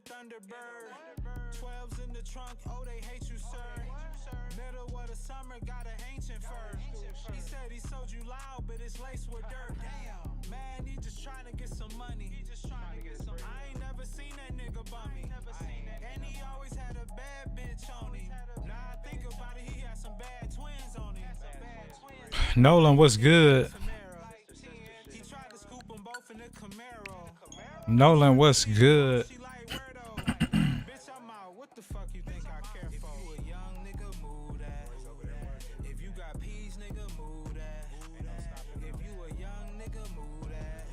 the Thunderbird. 12s in the trunk, oh they hate you, sir. Middle of the summer, got an ancient fur. He said he sold you loud, but it's laced with dirt. Damn, man, he just trying to get some money. I ain't never seen that nigga bummy. And he always had a bad bitch on him. Now I think about it, he had some bad twins on him. Nolan, what's good? He tried to scoop them both in the Camaro. Nolan, what's good? She like, where though? Bitch, I'm out. What the fuck you think I care for? If you a young nigga, move that. If you got peas, nigga, move that. If you a young nigga, move that.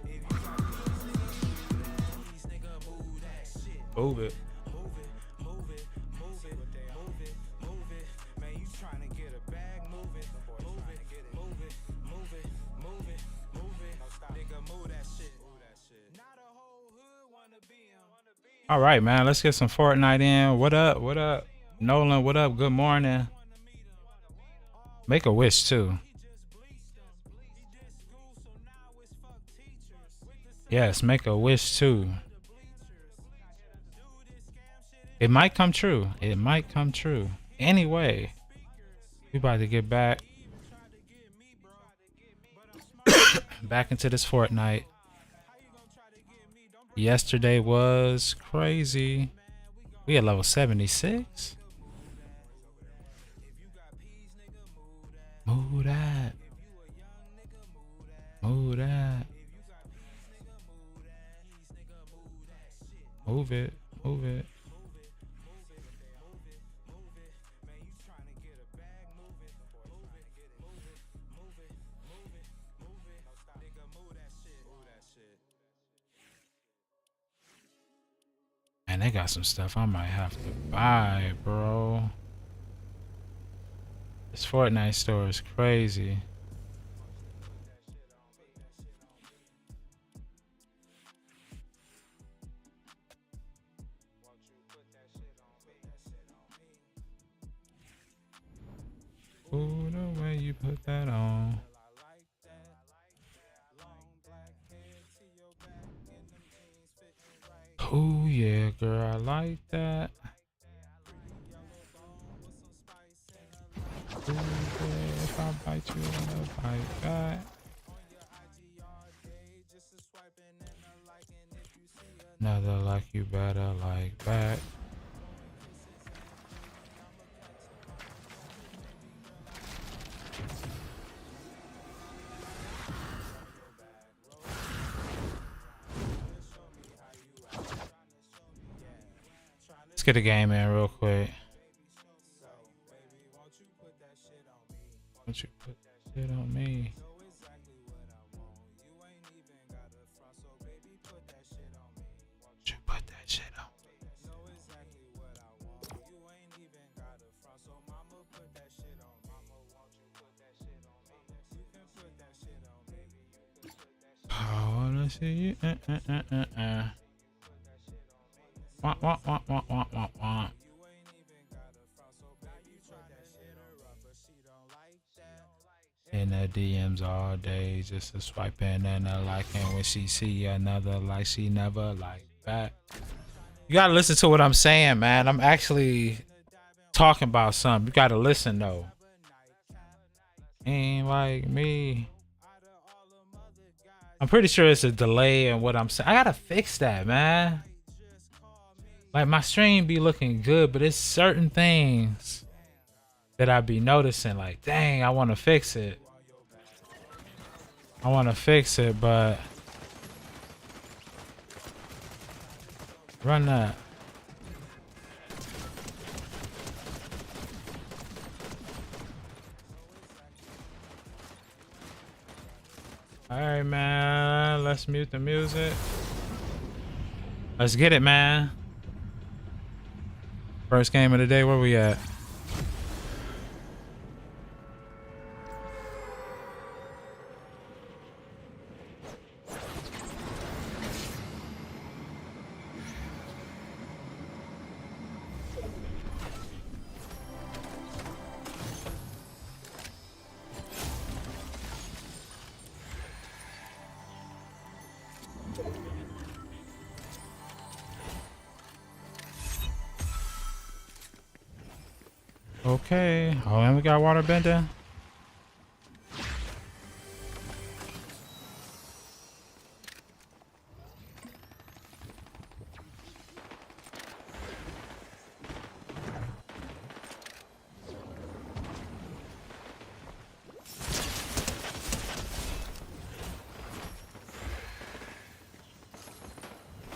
If you got peas, nigga, move that shit. Move it. Move it, move it, move it, move it, move it. Man, you trying to get a bag, move it, move it, move it, move it, move it, move it. Nigga, move that shit. Not a whole hood wanna be him. All right, man. Let's get some Fortnite in. What up? What up? Nolan, what up? Good morning. Make a wish too. Yes, make a wish too. It might come true. It might come true. Anyway, we about to get back back into this Fortnite. Yesterday was crazy. We at level 76. Move that. Move that. Move it. Move it. Man, they got some stuff I might have to buy, bro. This Fortnite store is crazy. Ooh, the way you put that on. Oh yeah, girl, I like that. Ooh, yeah, if I bite you, I'll bite back. Another like you better like back. Let's get a game in real quick. Won't you put that shit on me? Won't you put that shit on me? I wanna see you. Wah, wah, wah, wah, wah, wah, wah. In the DMs all day, just a swiping and a liking. When she see another like, she never like back. You gotta listen to what I'm saying, man. I'm actually talking about something. You gotta listen though. Ain't like me. I'm pretty sure it's a delay in what I'm saying. I gotta fix that, man. Like my stream be looking good, but it's certain things that I be noticing. Like, dang, I want to fix it. I want to fix it, but run that. All right, man. Let's mute the music. Let's get it, man. First game of the day, where we at? Okay. Oh, and we got water bender.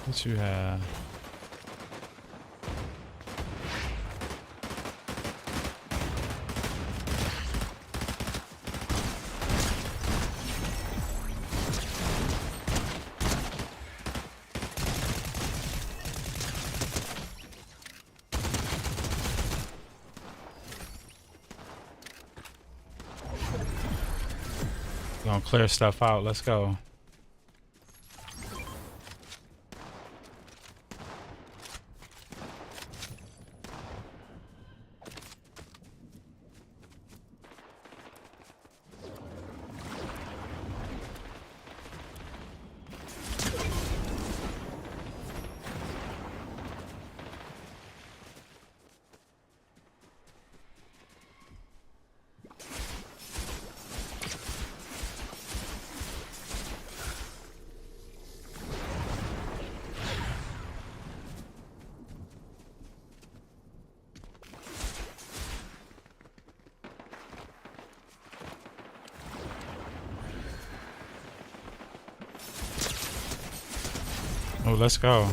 What you have? Gonna clear stuff out. Let's go. Oh, let's go.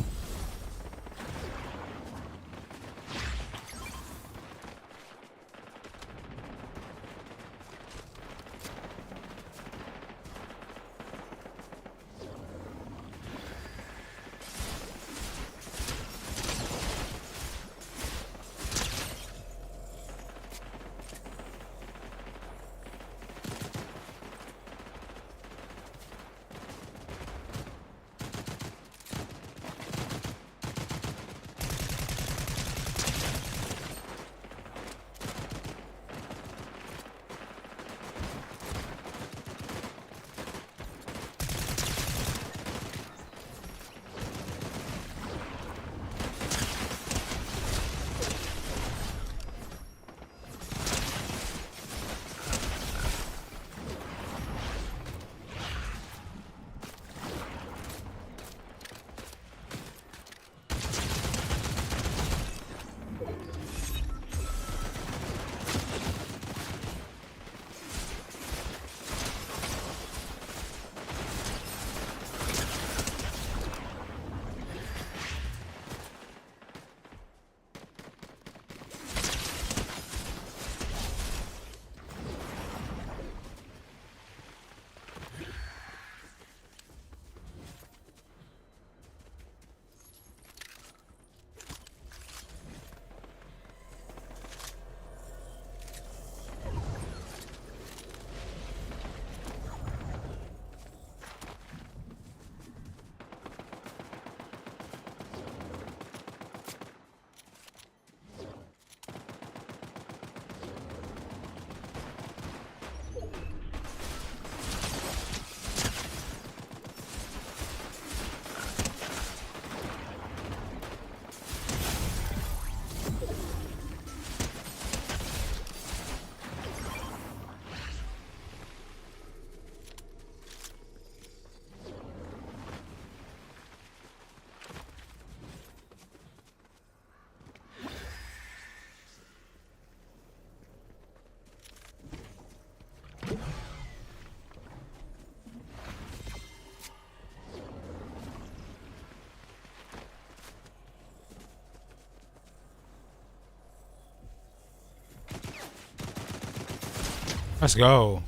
Let's go.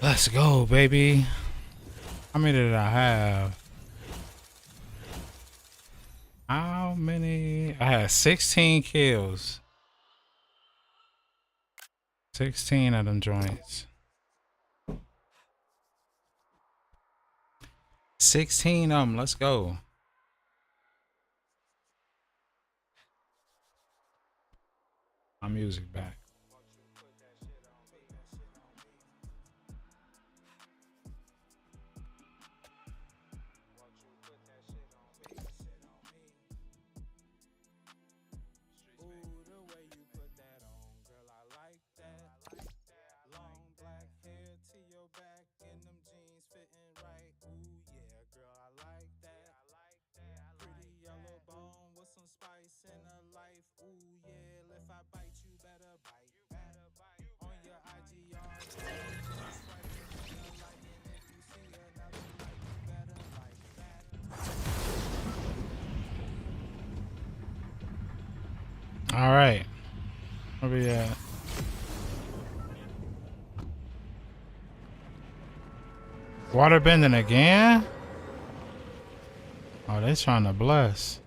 Let's go, baby. How many did I have? How many? I had 16 kills. 16 of them joints. 16 of them. Let's go. My music back. All right. Where we at? Water bending again? Oh, they trying to bless.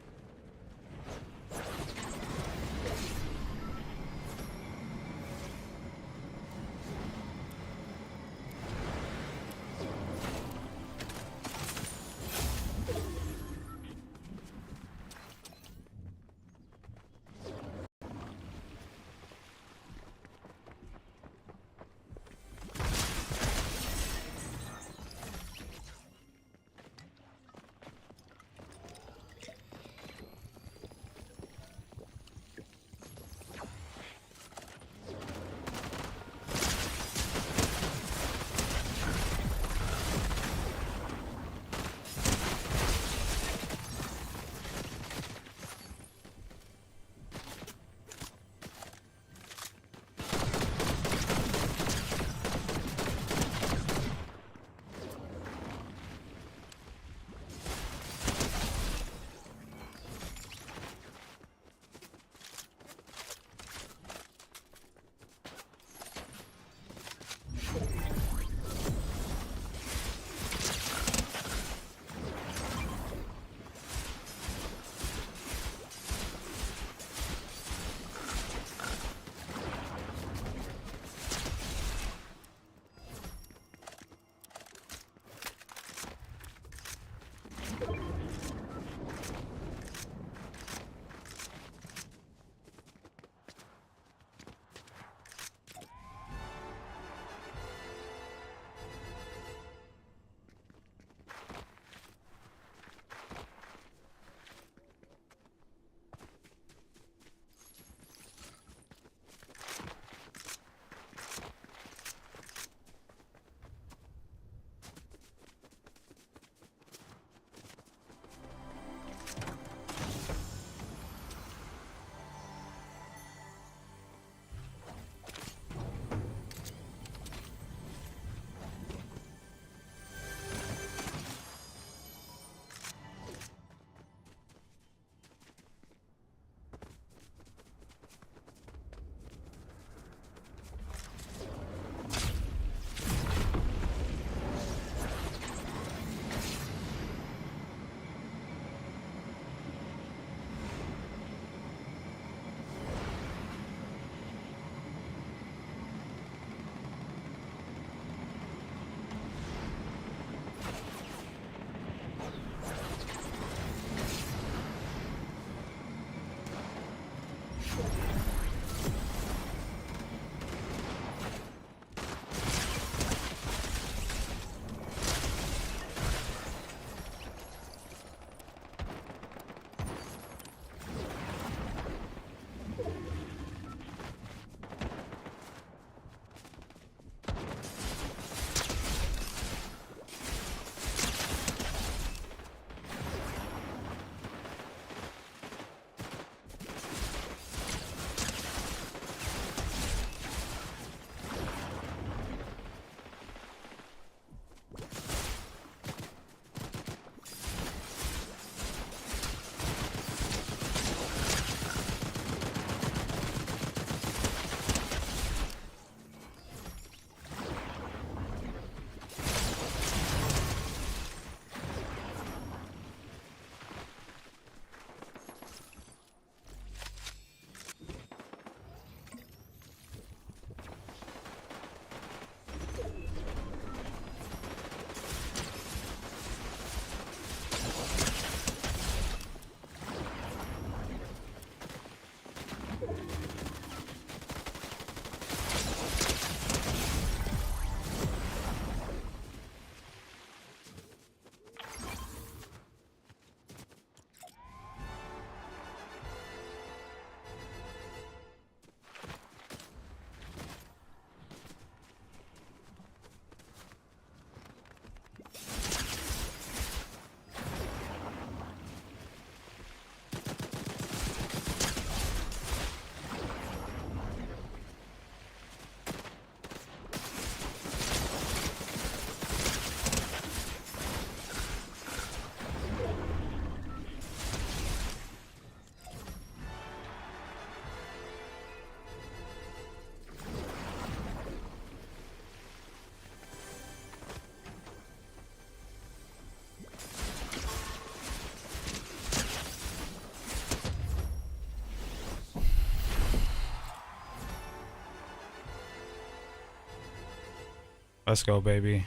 Let's go, baby.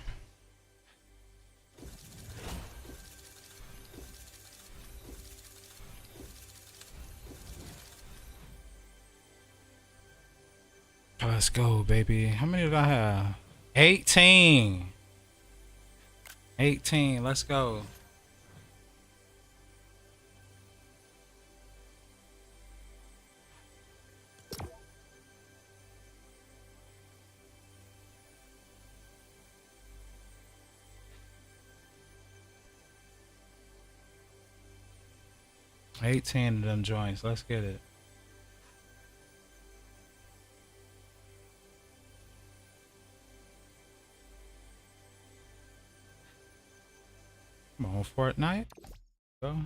Let's go, baby. How many did I have? 18. 18. Let's go. $18 of them joints. Let's get it. Come on, Fortnite. Go.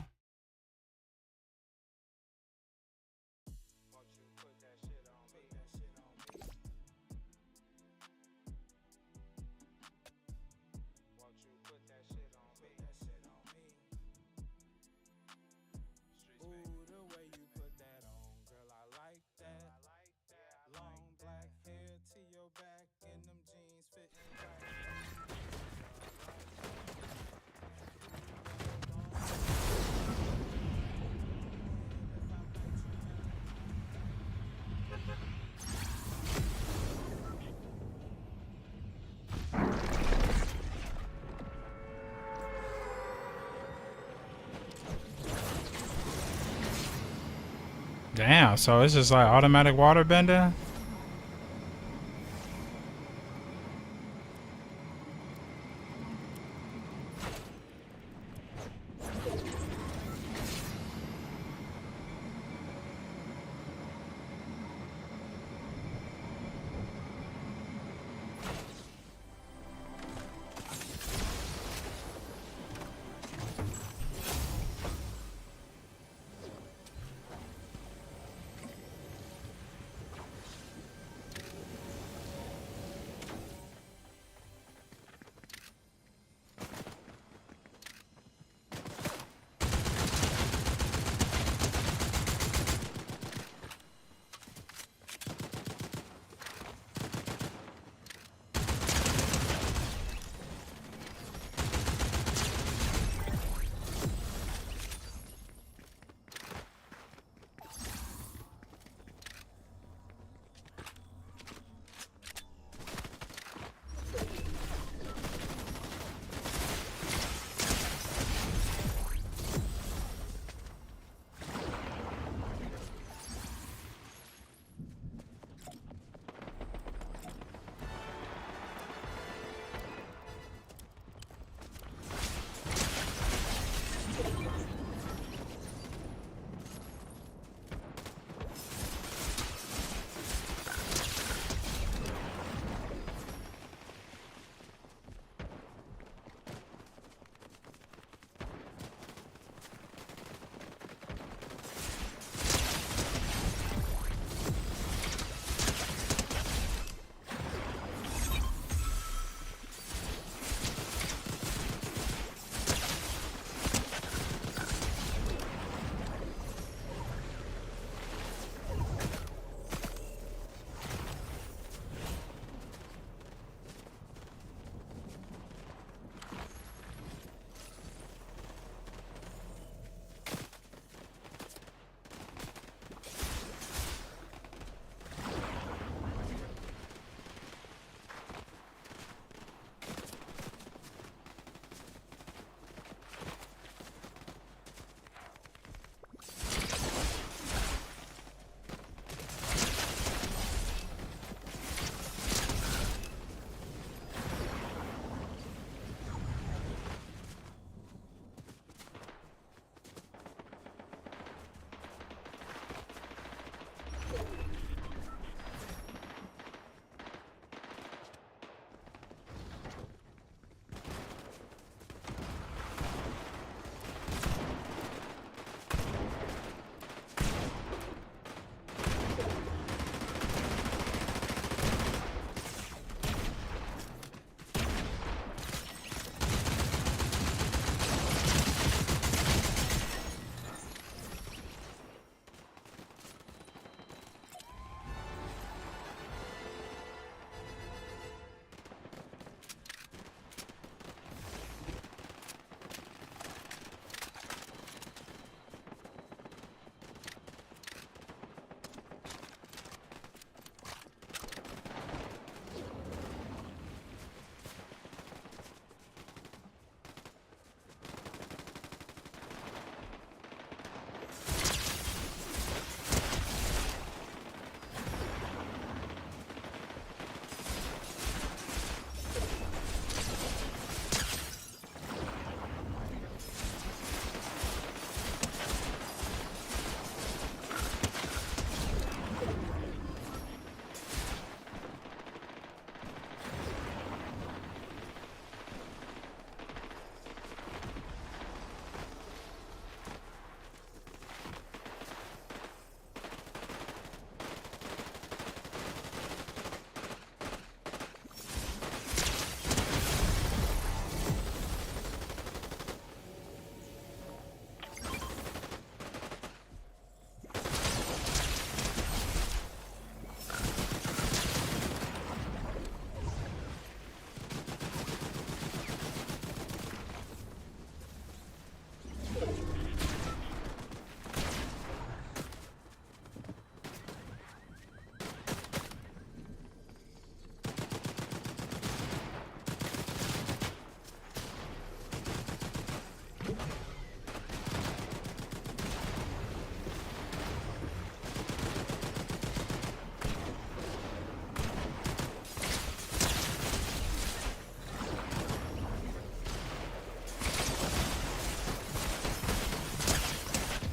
Damn, so it's just like automatic water bending?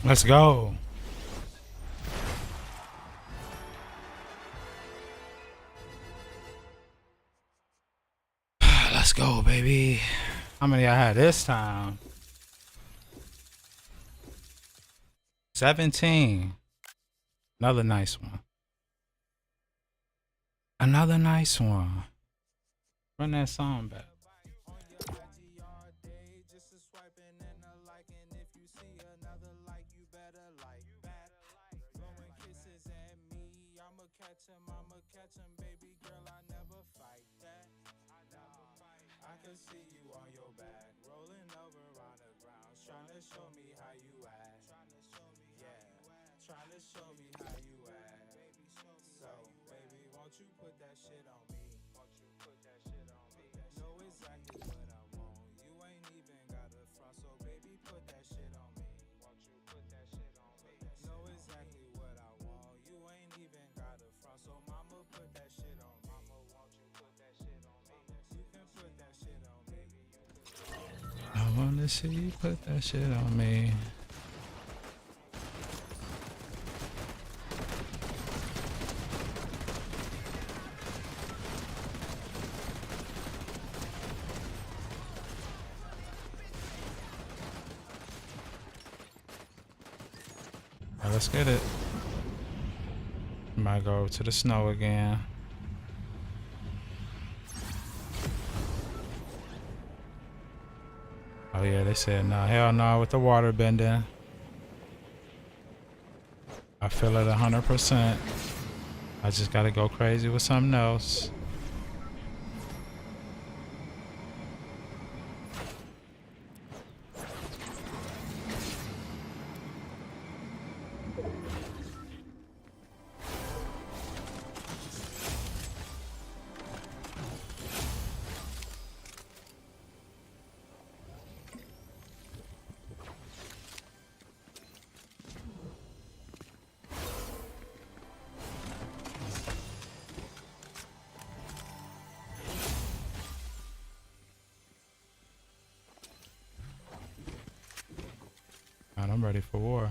Let's go. Let's go, baby. How many I had this time? 17. Another nice one. Another nice one. Run that song back. I wanna see you put that shit on me. Right, let's get it. Might go to the snow again. Oh yeah, they said no, hell no with the water bending. I feel it 100%. I just gotta go crazy with something else. Man, I'm ready for war.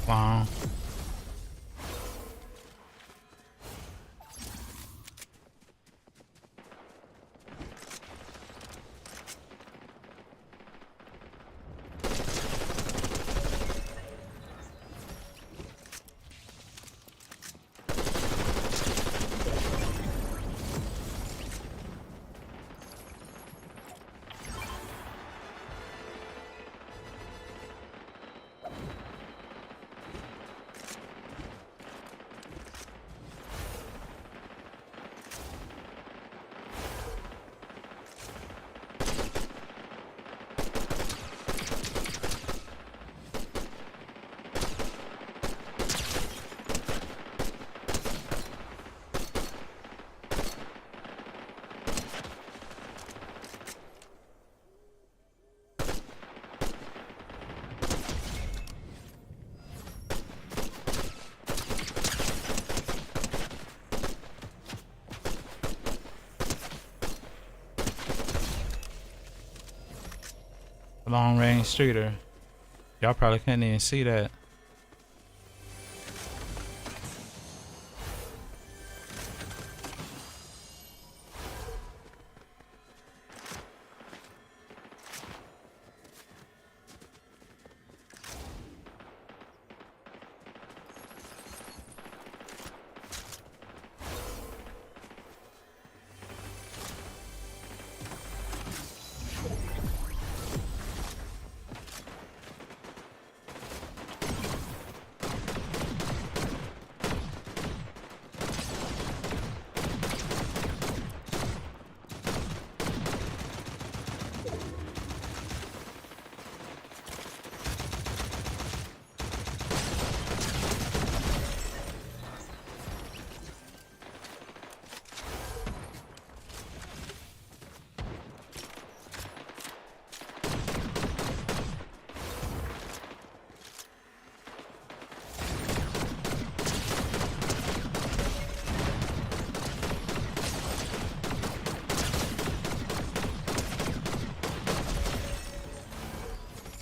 Wow. Long range shooter. Y'all probably couldn't even see that.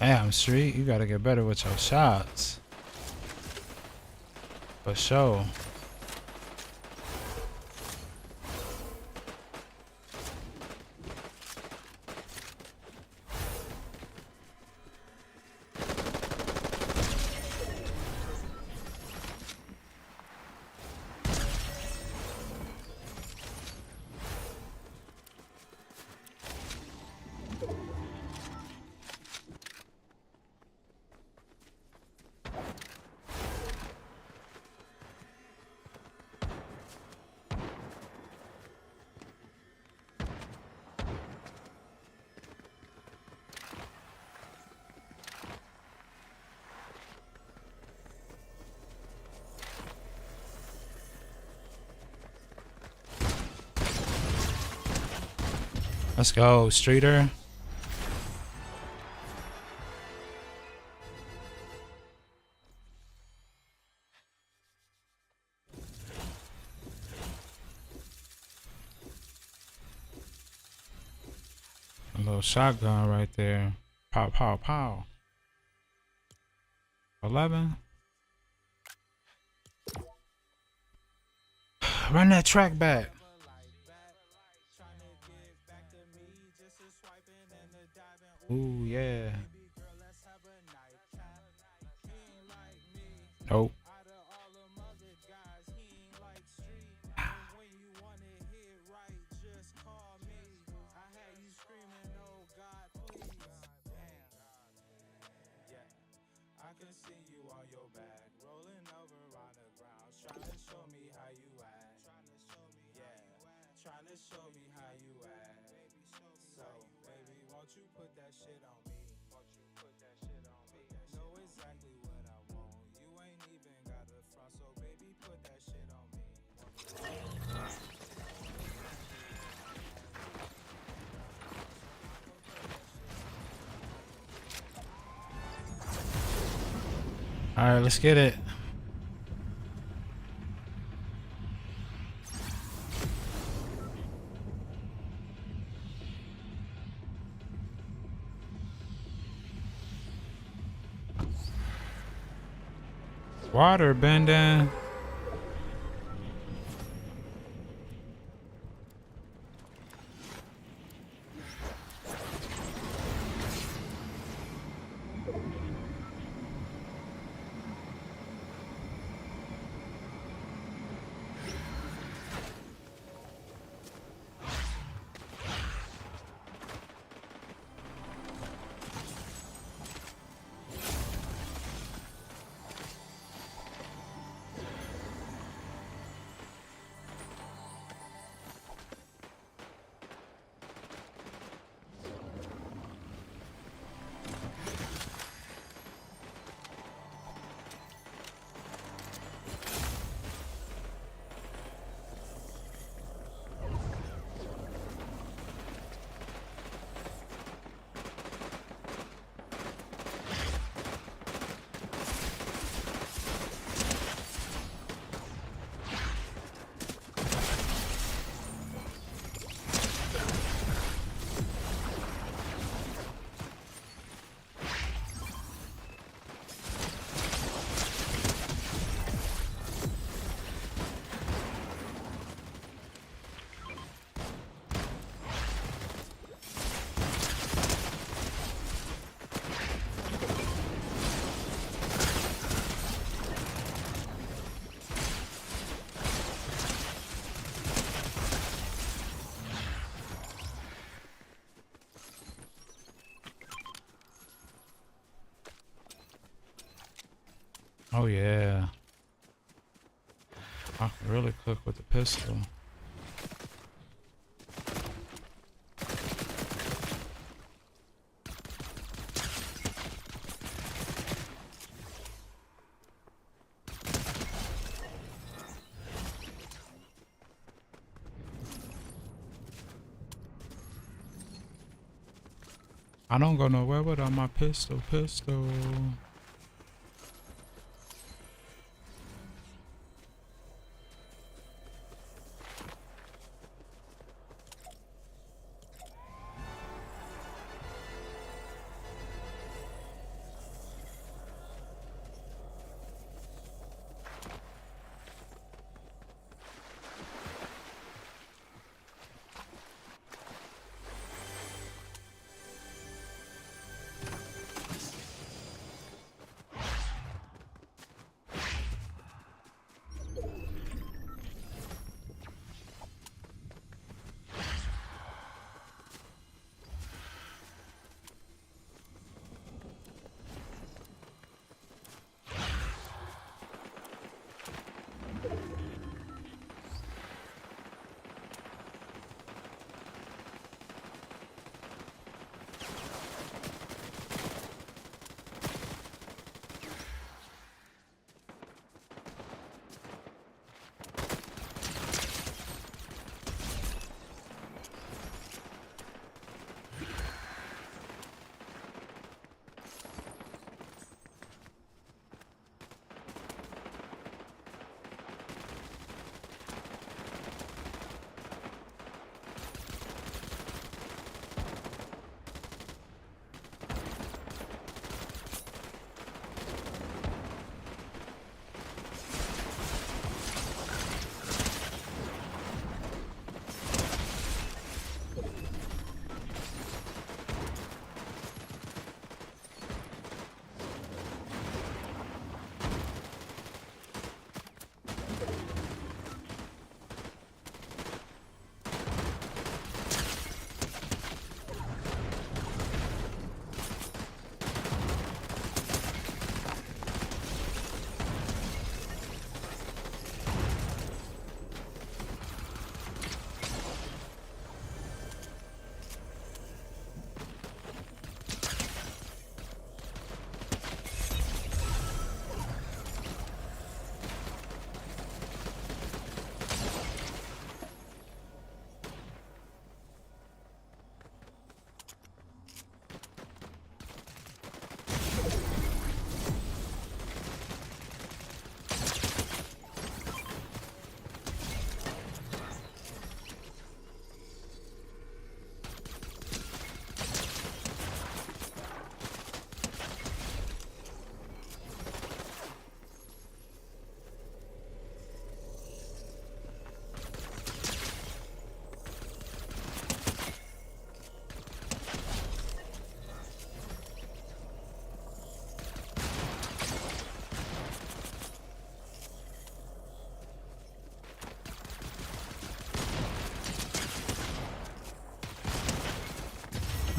Damn, Street, you gotta get better with your shots. For sure. Let's go, Streeter. A little shotgun right there. Pow, pow, pow. 11. Run that track back. Ooh, yeah. Nope. All right, let's get it. Water bending. Oh yeah. I can really cook with the pistol. I don't go nowhere without my pistol.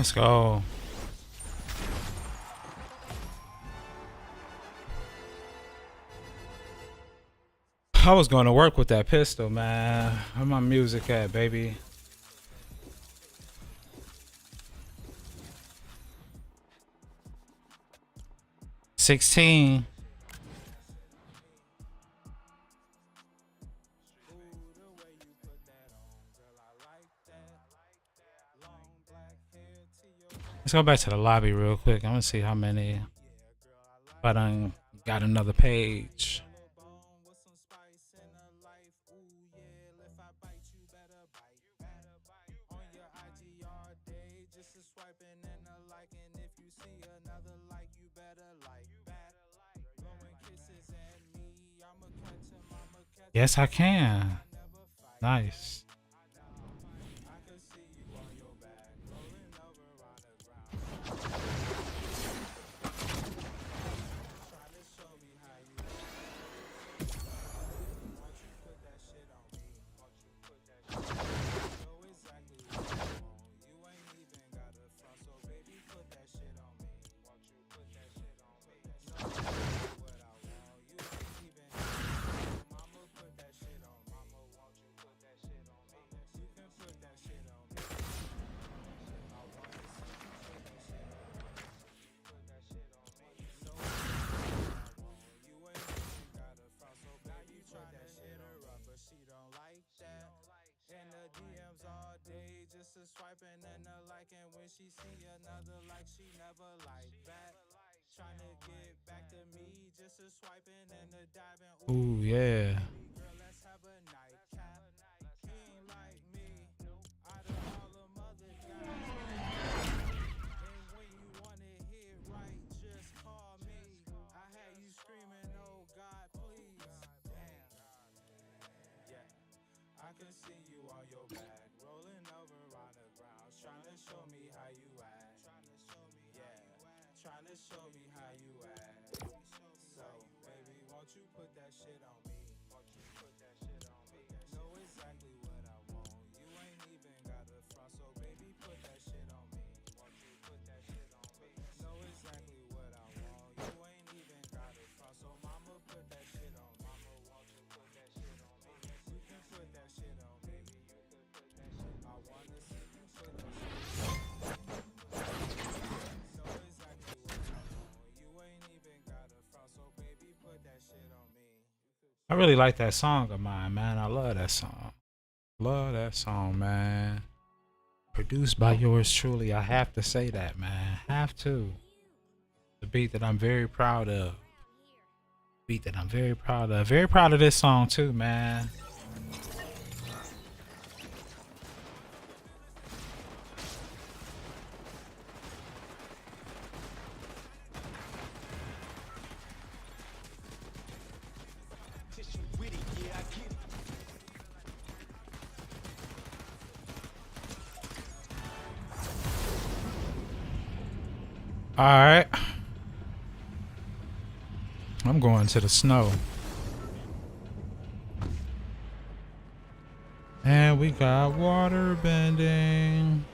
Let's go. I was going to work with that pistol, man. Where my music at, baby? $16. Let's go back to the lobby real quick. I'm gonna see how many. If I done got another page. Yes, I can. Nice. Ooh, yeah. I really like that song of mine, man. I love that song. Love that song, man. Produced by yours truly. I have to say that, man. Have to. The beat that I'm very proud of. Beat that I'm very proud of. Very proud of this song too, man. All right. I'm going to the snow. And we got water bending.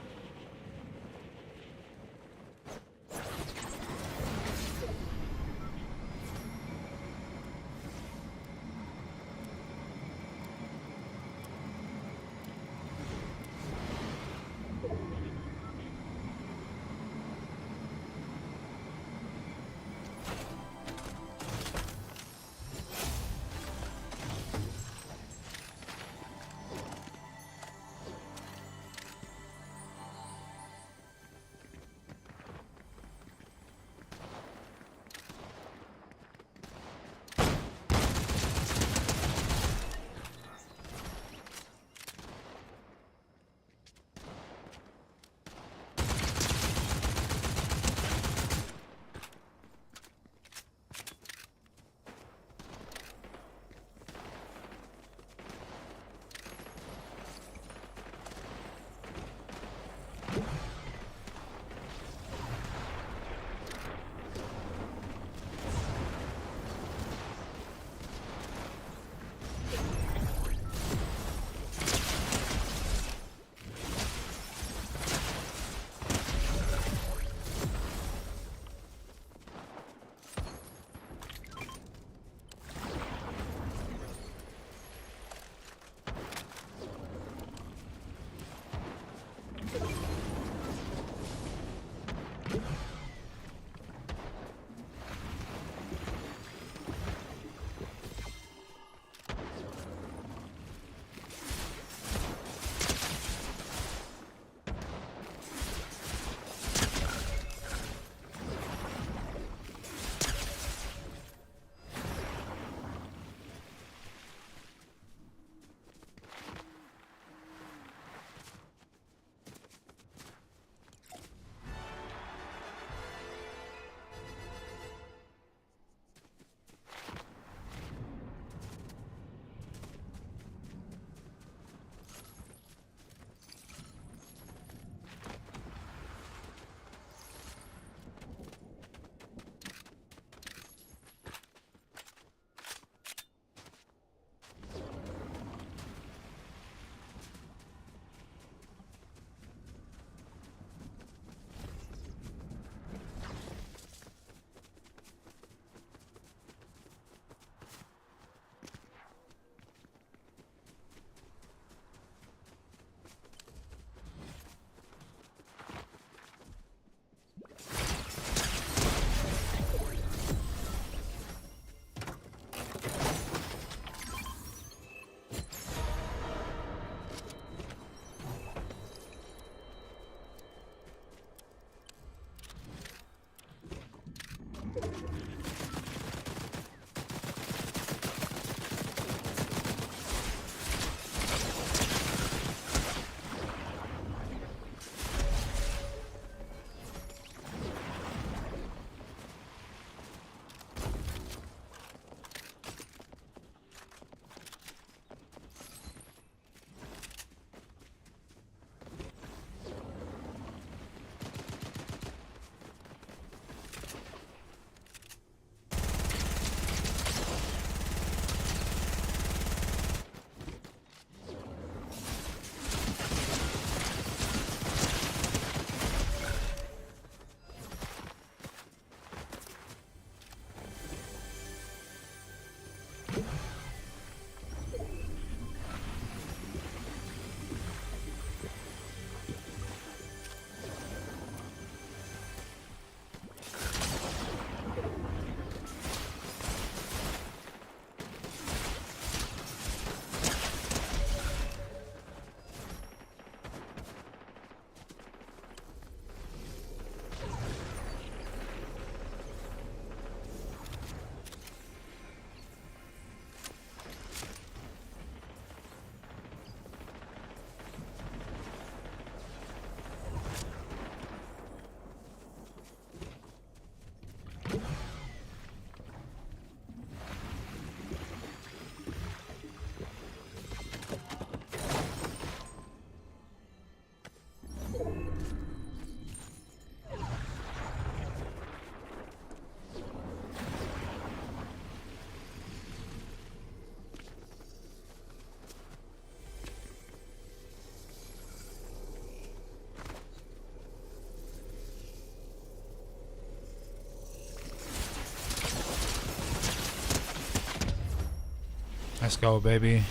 Let's go, baby.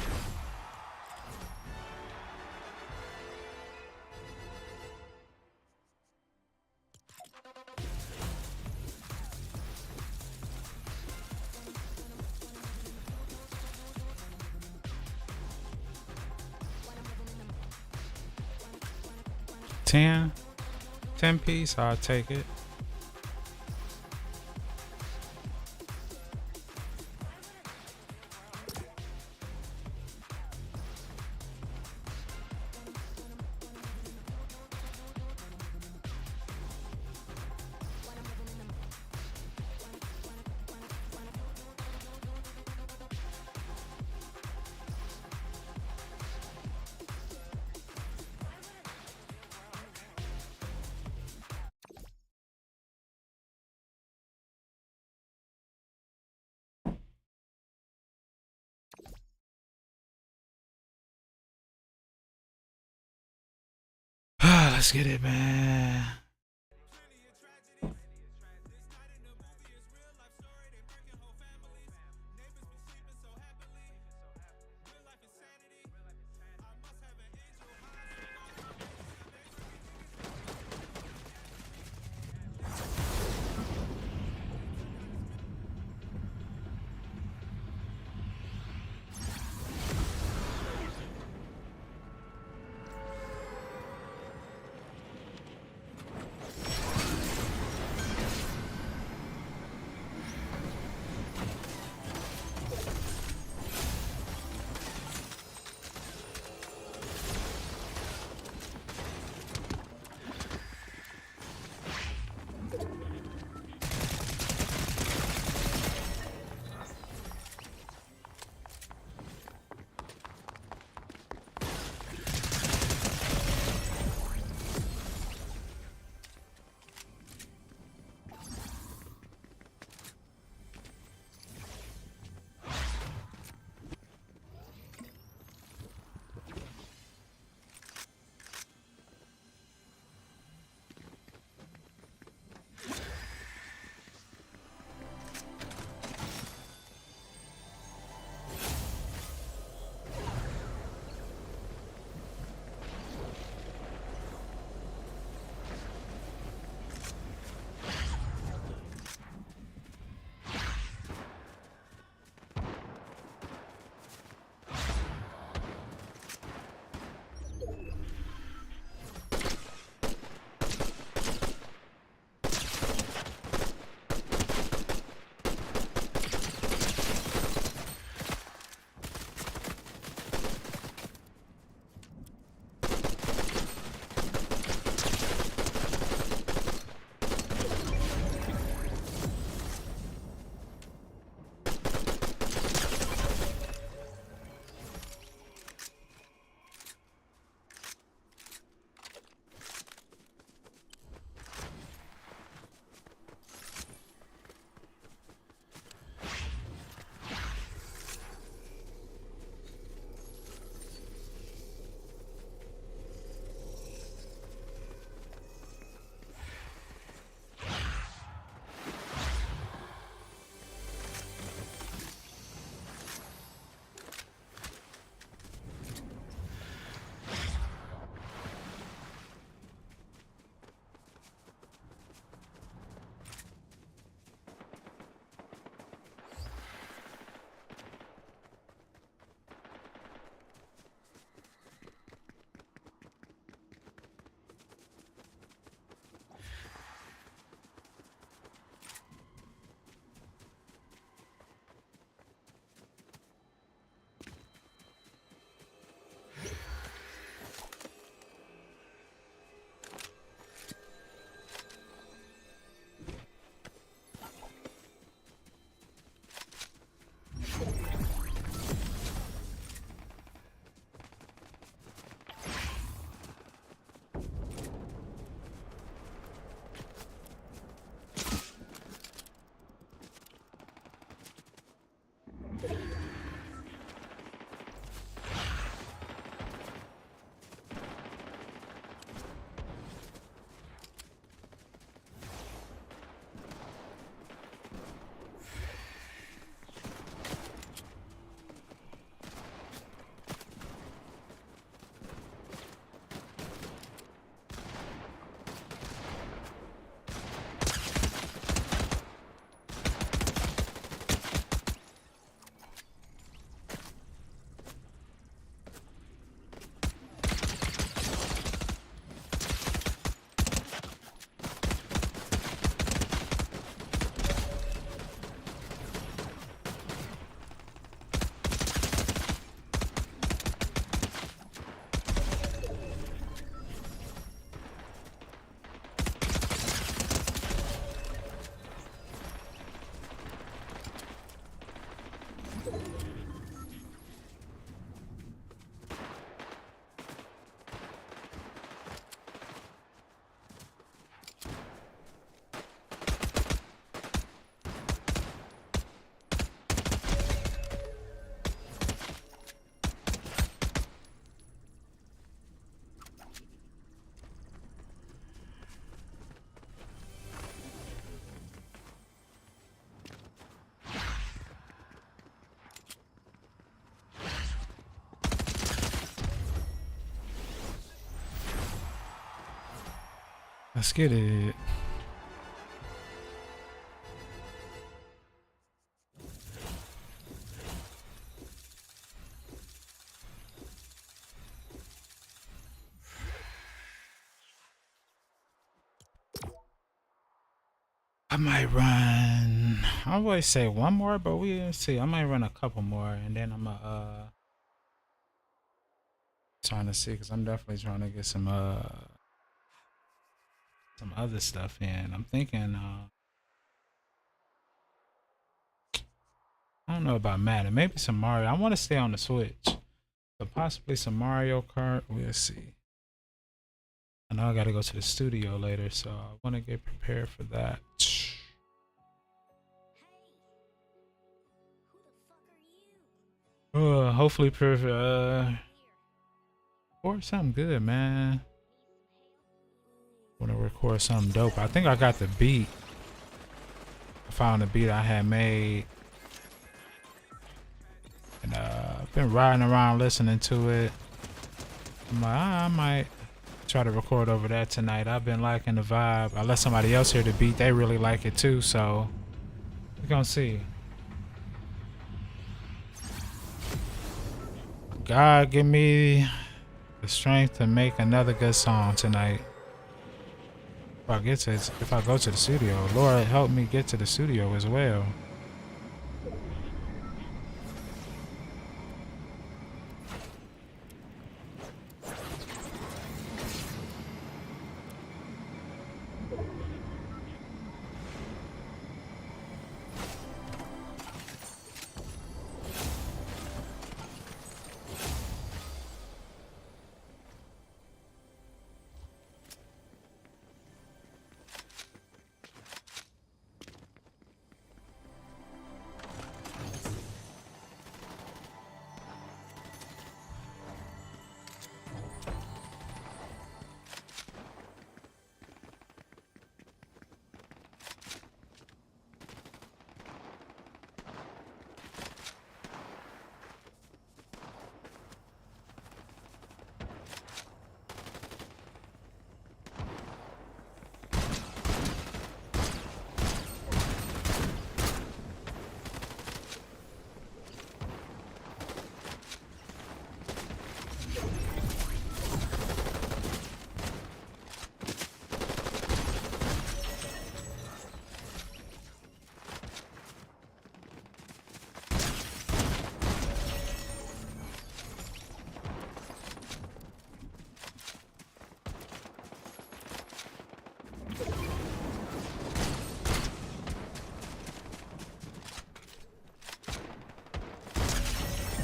Ten piece, I'll take it. Let's get it, man. Let's get it. I might run. I always say one more, but we'll see. I might run a couple more, and then I'm trying to see, because I'm definitely trying to get some other stuff in. I'm thinking I don't know about Madden. Maybe some Mario. I want to stay on the Switch, so possibly some Mario Kart. We'll see. I know I got to go to the studio later, so I want to get prepared for that. Hopefully, record something good, man. Want to record something dope. I think I got the beat. I found the beat I had made, and I've been riding around listening to it. I'm like, I might try to record over that tonight. I've been liking the vibe. I let somebody else hear the beat. They really like it too, so we're gonna see. God, give me the strength to make another good song tonight. If I go to the studio, Lord help me get to the studio as well.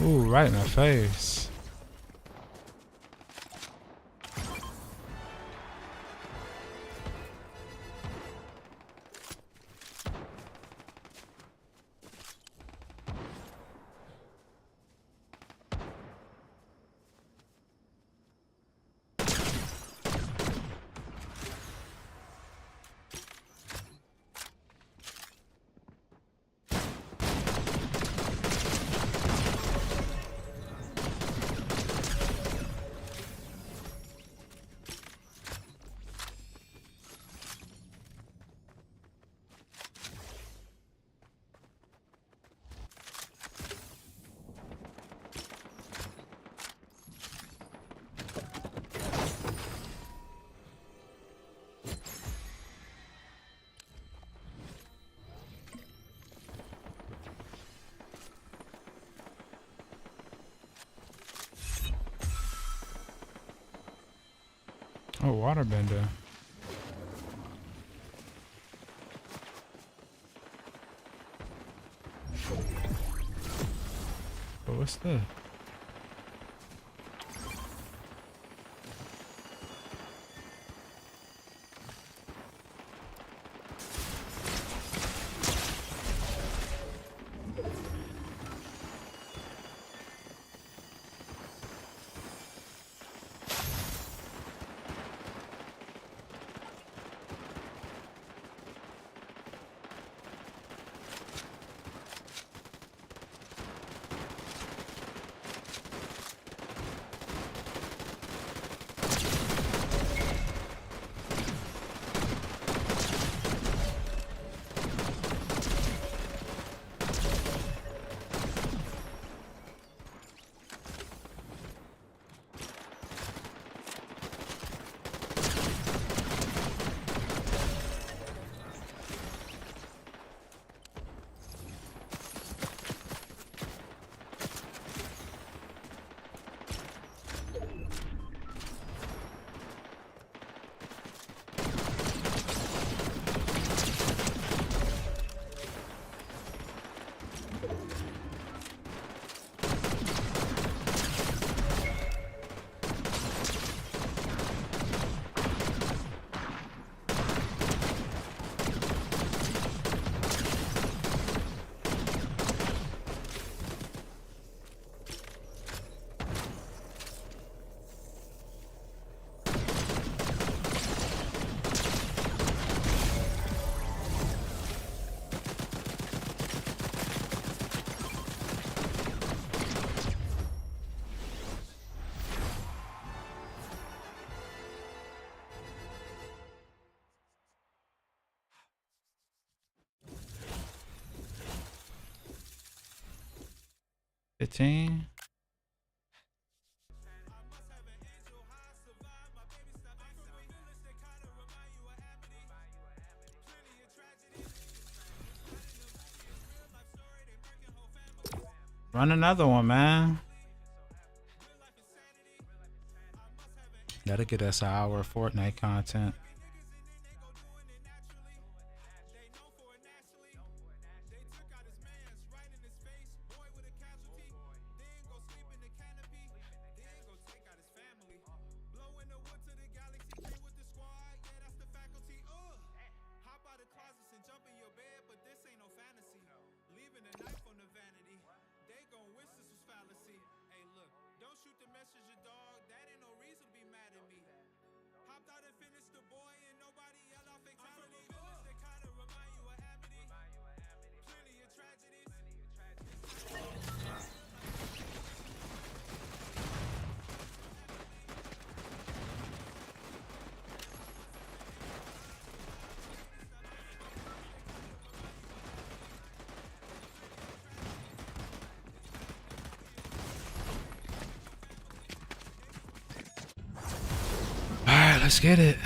Ooh, right in the face. Oh, waterbender. But what's this? 15. Run another one, man. That'll get us an hour of Fortnite content. Alright, let's get it.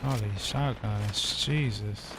All these shotguns, Jesus.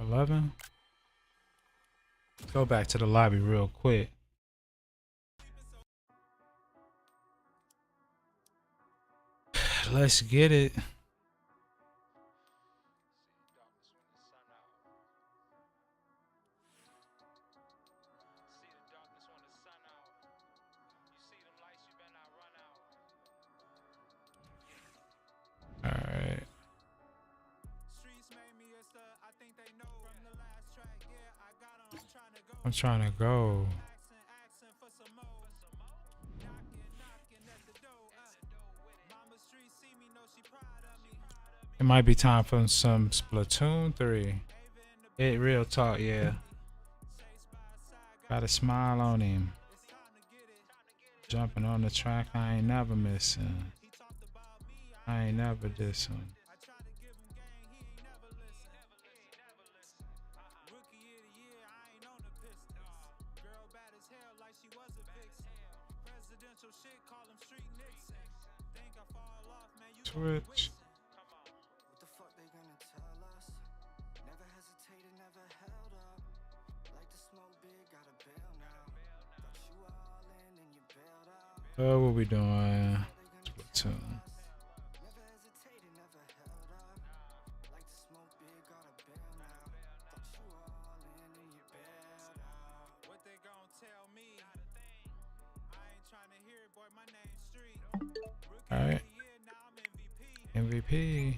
11. Go back to the lobby real quick. Let's get it. All right. I'm trying to go. It might be time for some Splatoon 3. It real talk, yeah. Got a smile on him. Jumping on the track, I ain't never missing. I ain't never dissing. Twitch. What we doing? Splatoon. All right. MVP.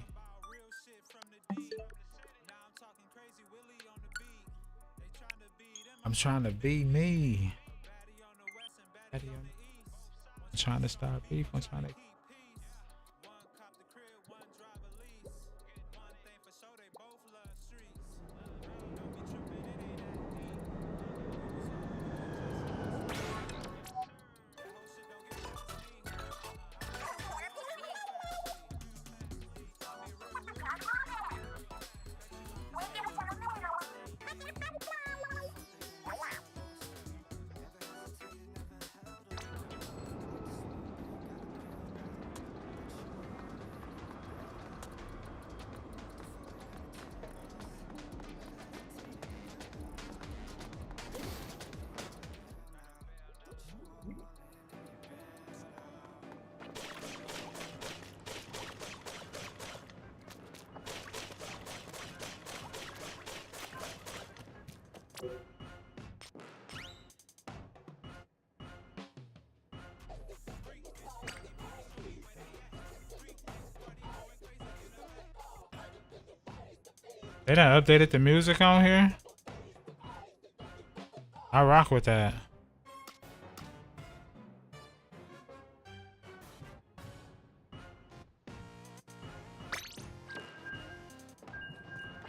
I'm trying to be me. I'm trying to start beef. I'm trying to. They done updated the music on here. I rock with that.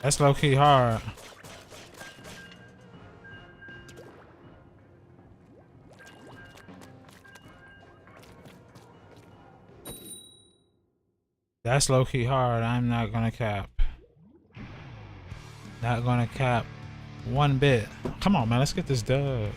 That's low key hard. That's low key hard. I'm not gonna cap. Not gonna cap one bit. Come on, man. Let's get this dub.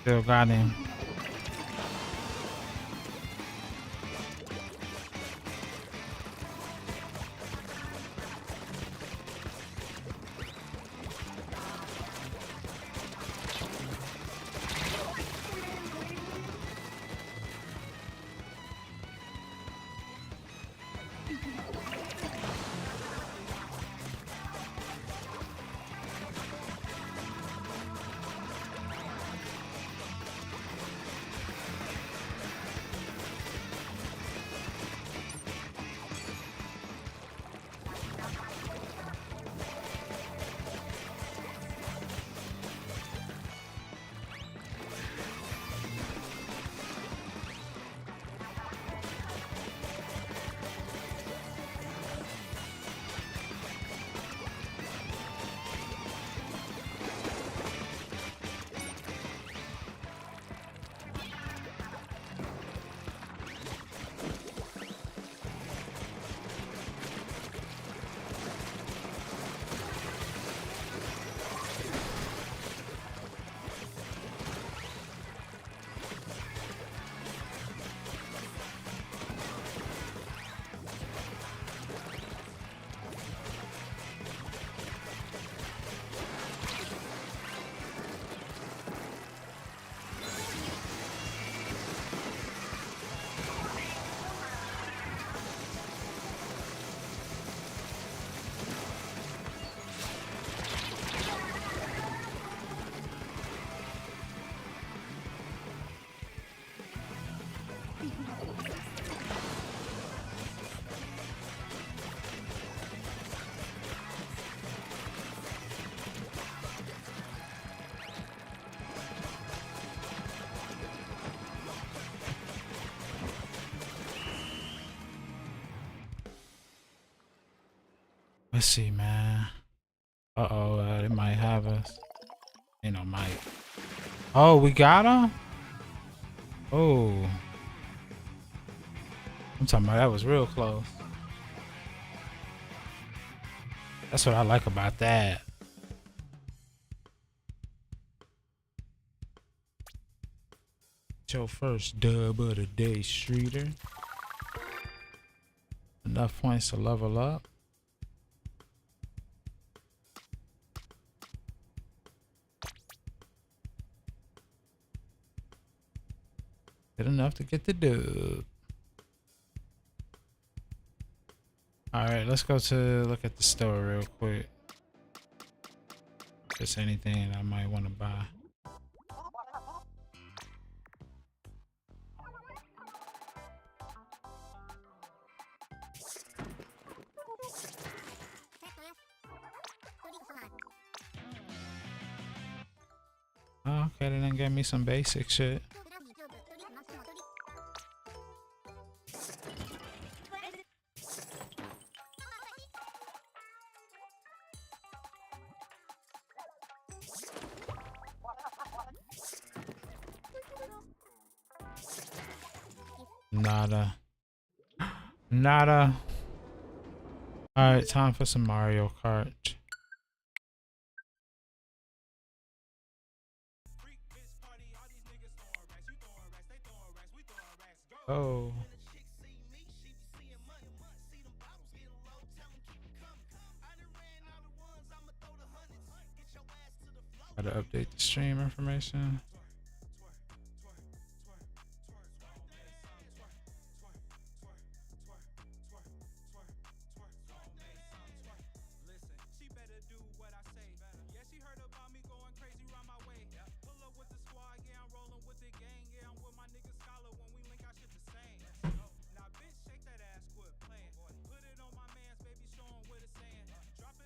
Still got him. Let's see, man. They might have us. Ain't no might. Oh, we got him? Oh. I'm talking about that was real close. That's what I like about that. Your first dub of the day, Streeter. Enough points to level up. Good enough to get the dub. Alright, let's go to look at the store real quick. If there's anything I might want to buy. Oh, okay, they done gave me some basic shit. Nada. Nada. Alright, time for some Mario Kart. Oh. Gotta update the stream information.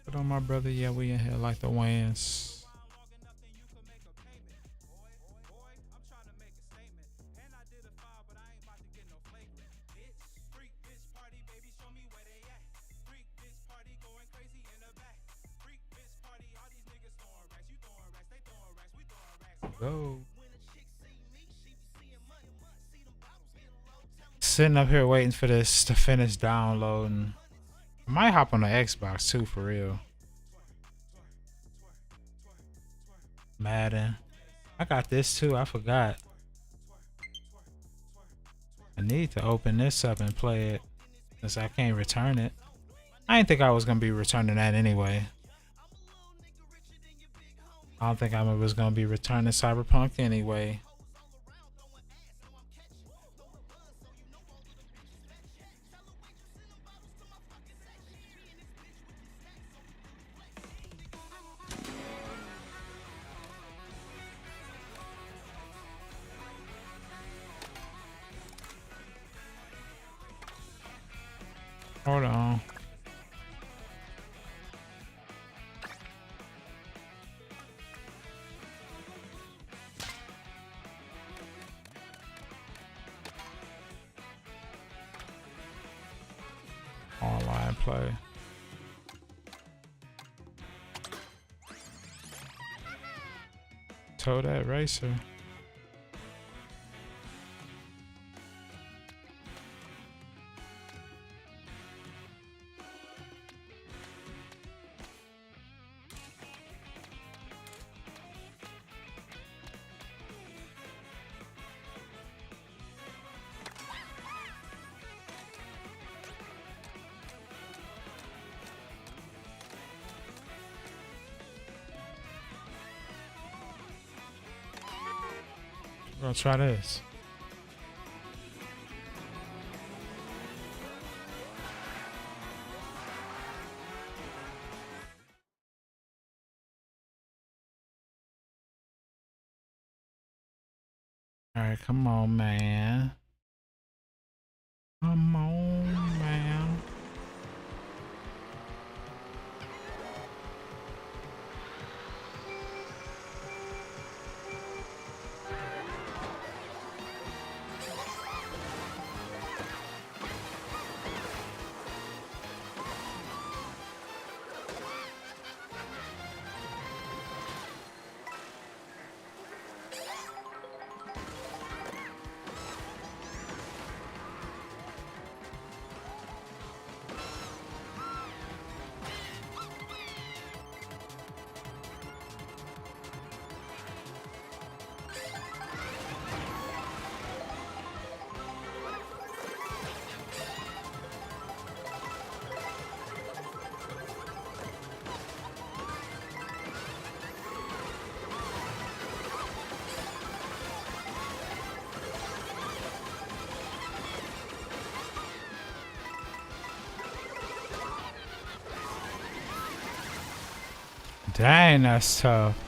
Put on my brother, yeah, we in here like the Wayans. Go. Sitting up here waiting for this to finish downloading. I might hop on the Xbox too, for real. Madden. I got this too, I forgot. I need to open this up and play it, since I can't return it. I didn't think I was gonna be returning that anyway. I don't think I was gonna be returning Cyberpunk anyway. Hold on. Online play. Toadette Racer. We're gonna try this. All right, come on, man. Come on, man. Dang, that's tough.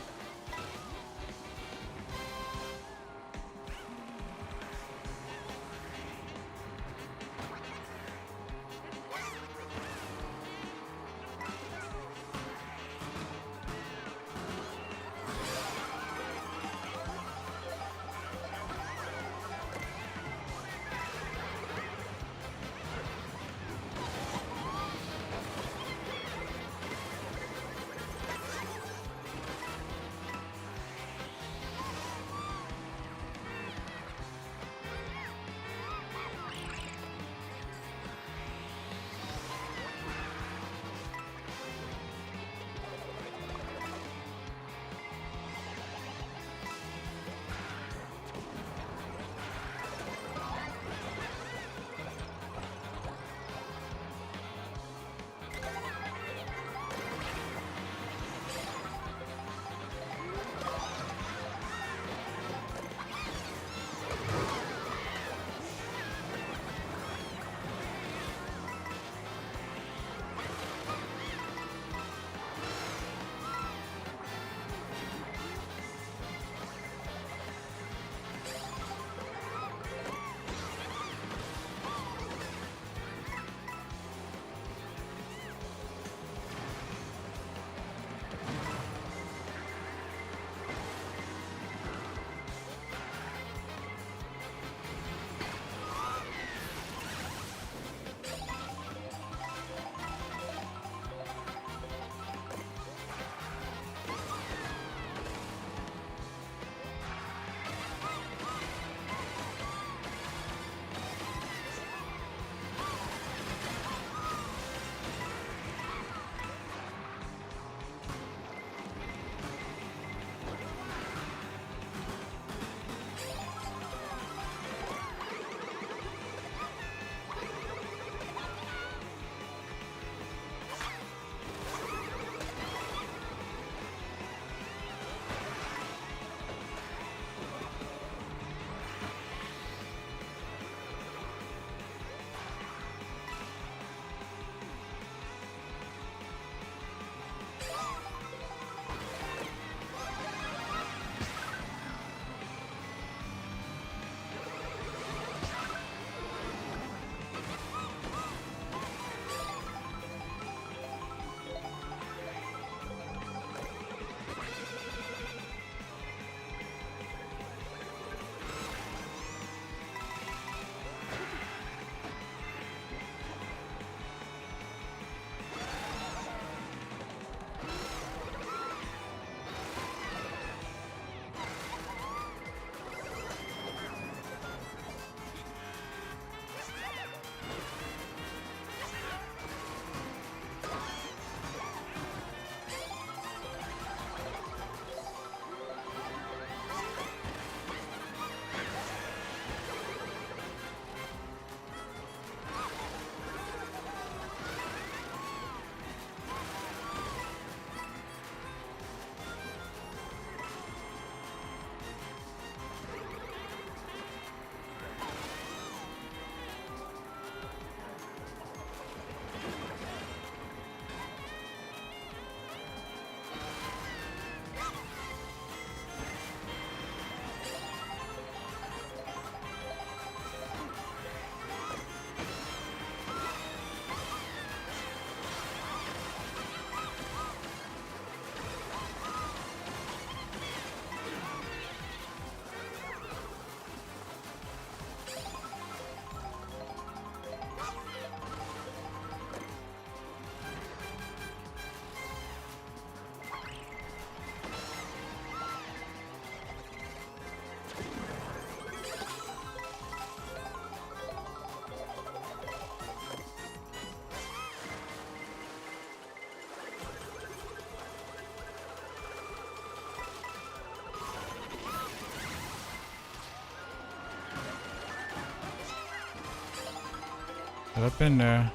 Get up in there.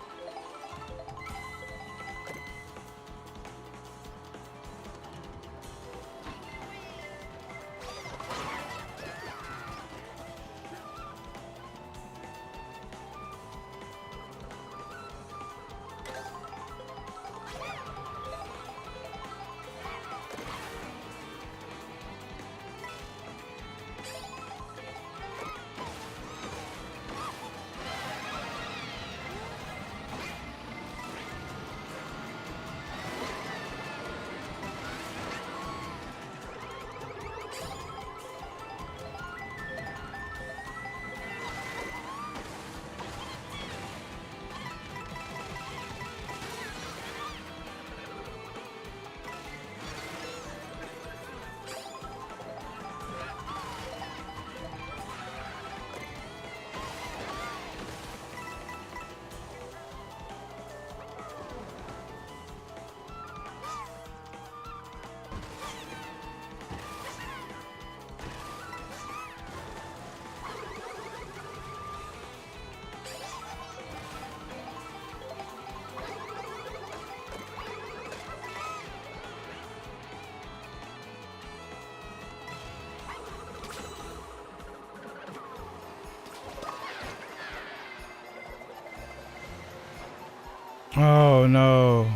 Oh no.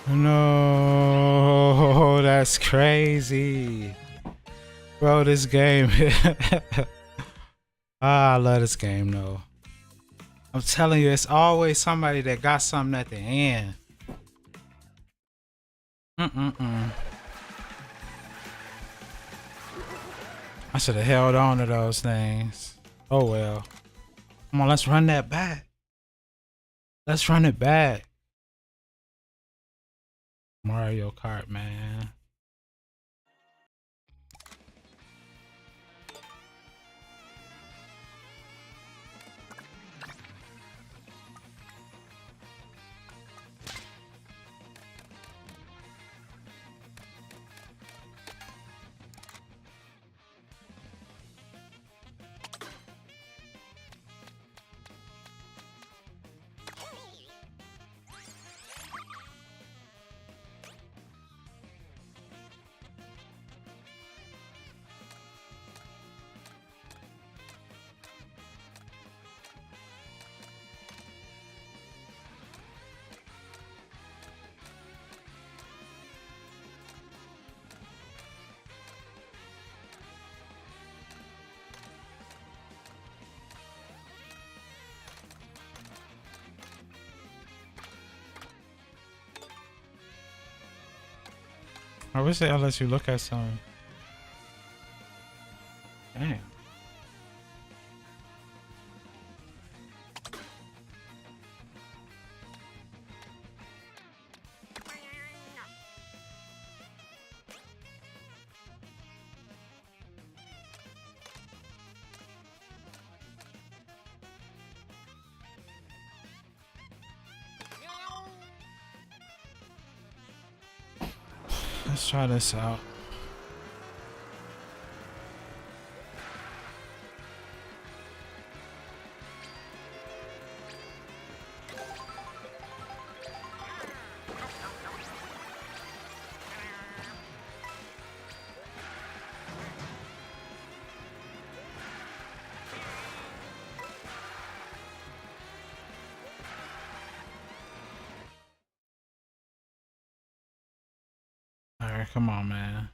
No, that's crazy. Bro, this game. I love this game though. I'm telling you, it's always somebody that got something at the end. I should have held on to those things. Oh well. Come on, let's run that back. Let's run it back. Mario Kart, man. I wish they let you look at some. Damn. Let's try this out. Alright, come on, man.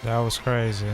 That was crazy.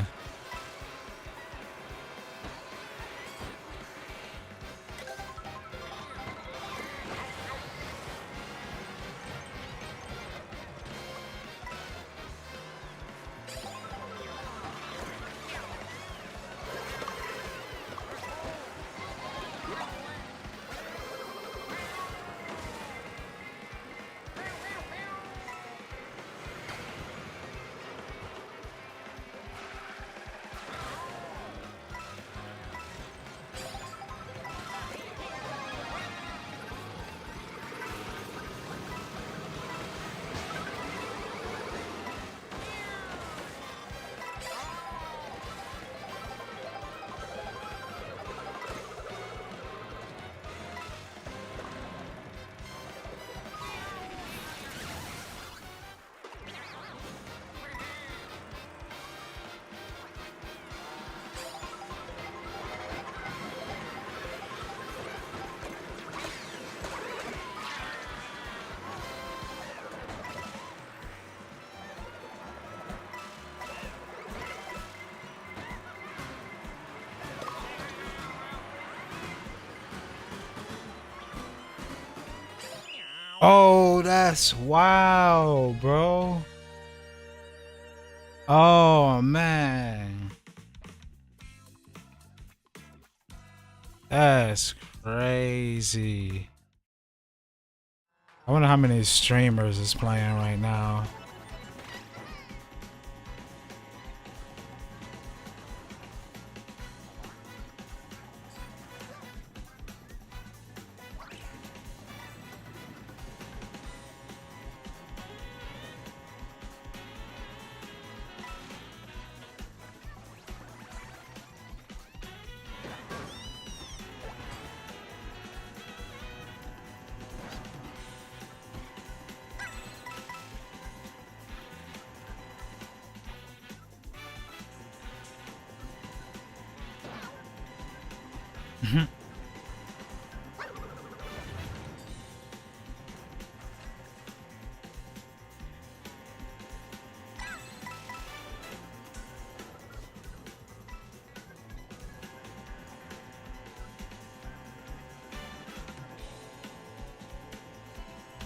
Oh, that's wow, bro. Oh, man. That's crazy. I wonder how many streamers is playing right now.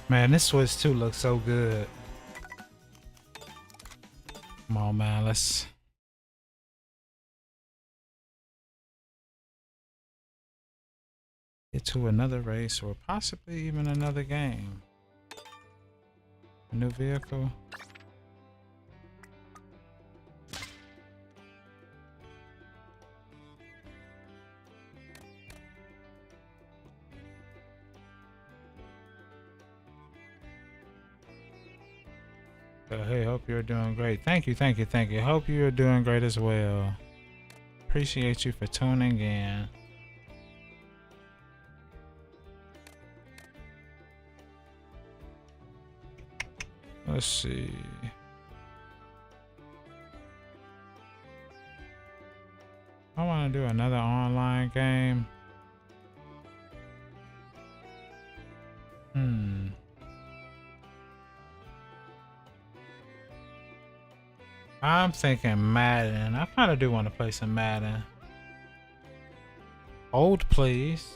Man, this Switch 2 looks so good. Come on, man. Let's get to another race or possibly even another game. A new vehicle. Hey, hope you're doing great. Thank you, thank you, thank you. Hope you're doing great as well. Appreciate you for tuning in. Let's see. I want to do another online game. I'm thinking Madden. I kind of do want to play some Madden. Hold, please.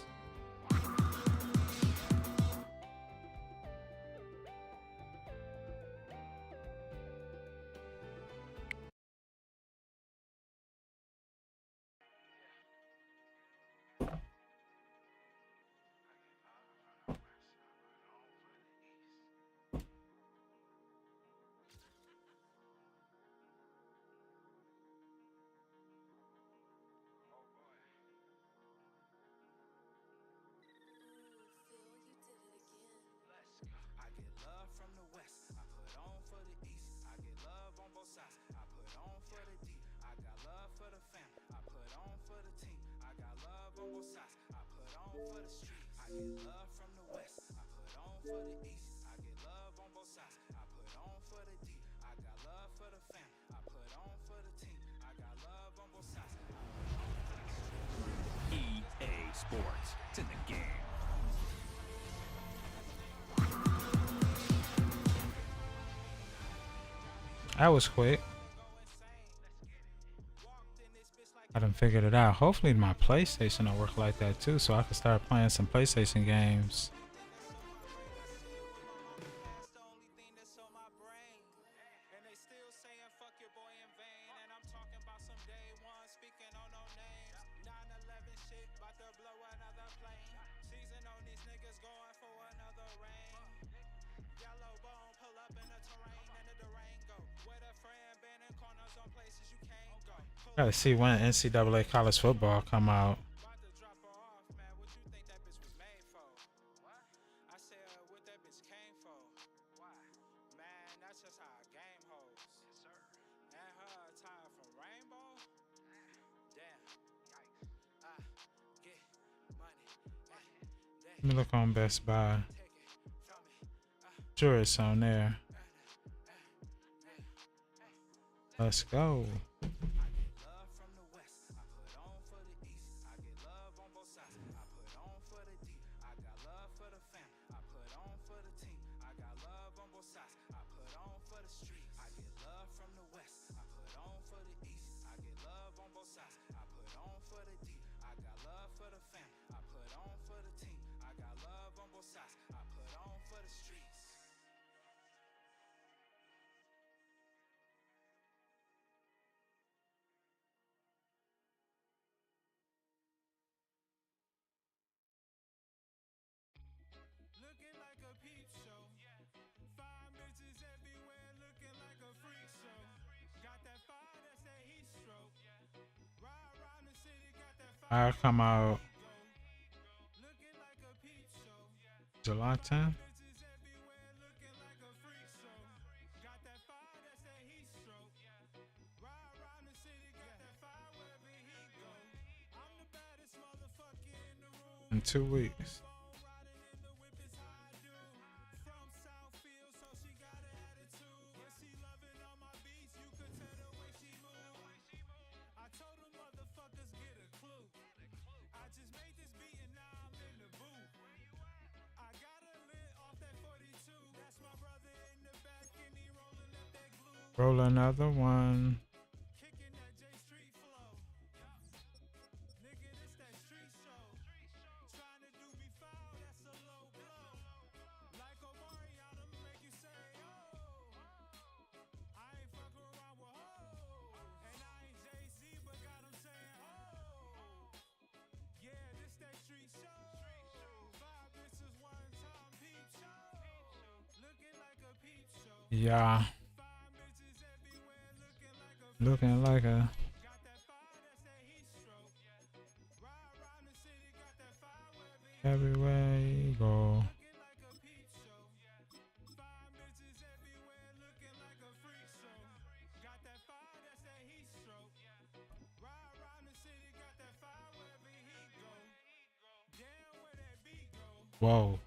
Sports. It's in the game. That was quick. I done figured it out. Hopefully my PlayStation will work like that too, so I can start playing some PlayStation games. Gotta see when NCAA college football come out. Let me look on Best Buy. Sure, it's on there. Let's go. I come out July 10th. In 2 weeks. Roll another one. Yeah. Looking like a everywhere you go. Whoa.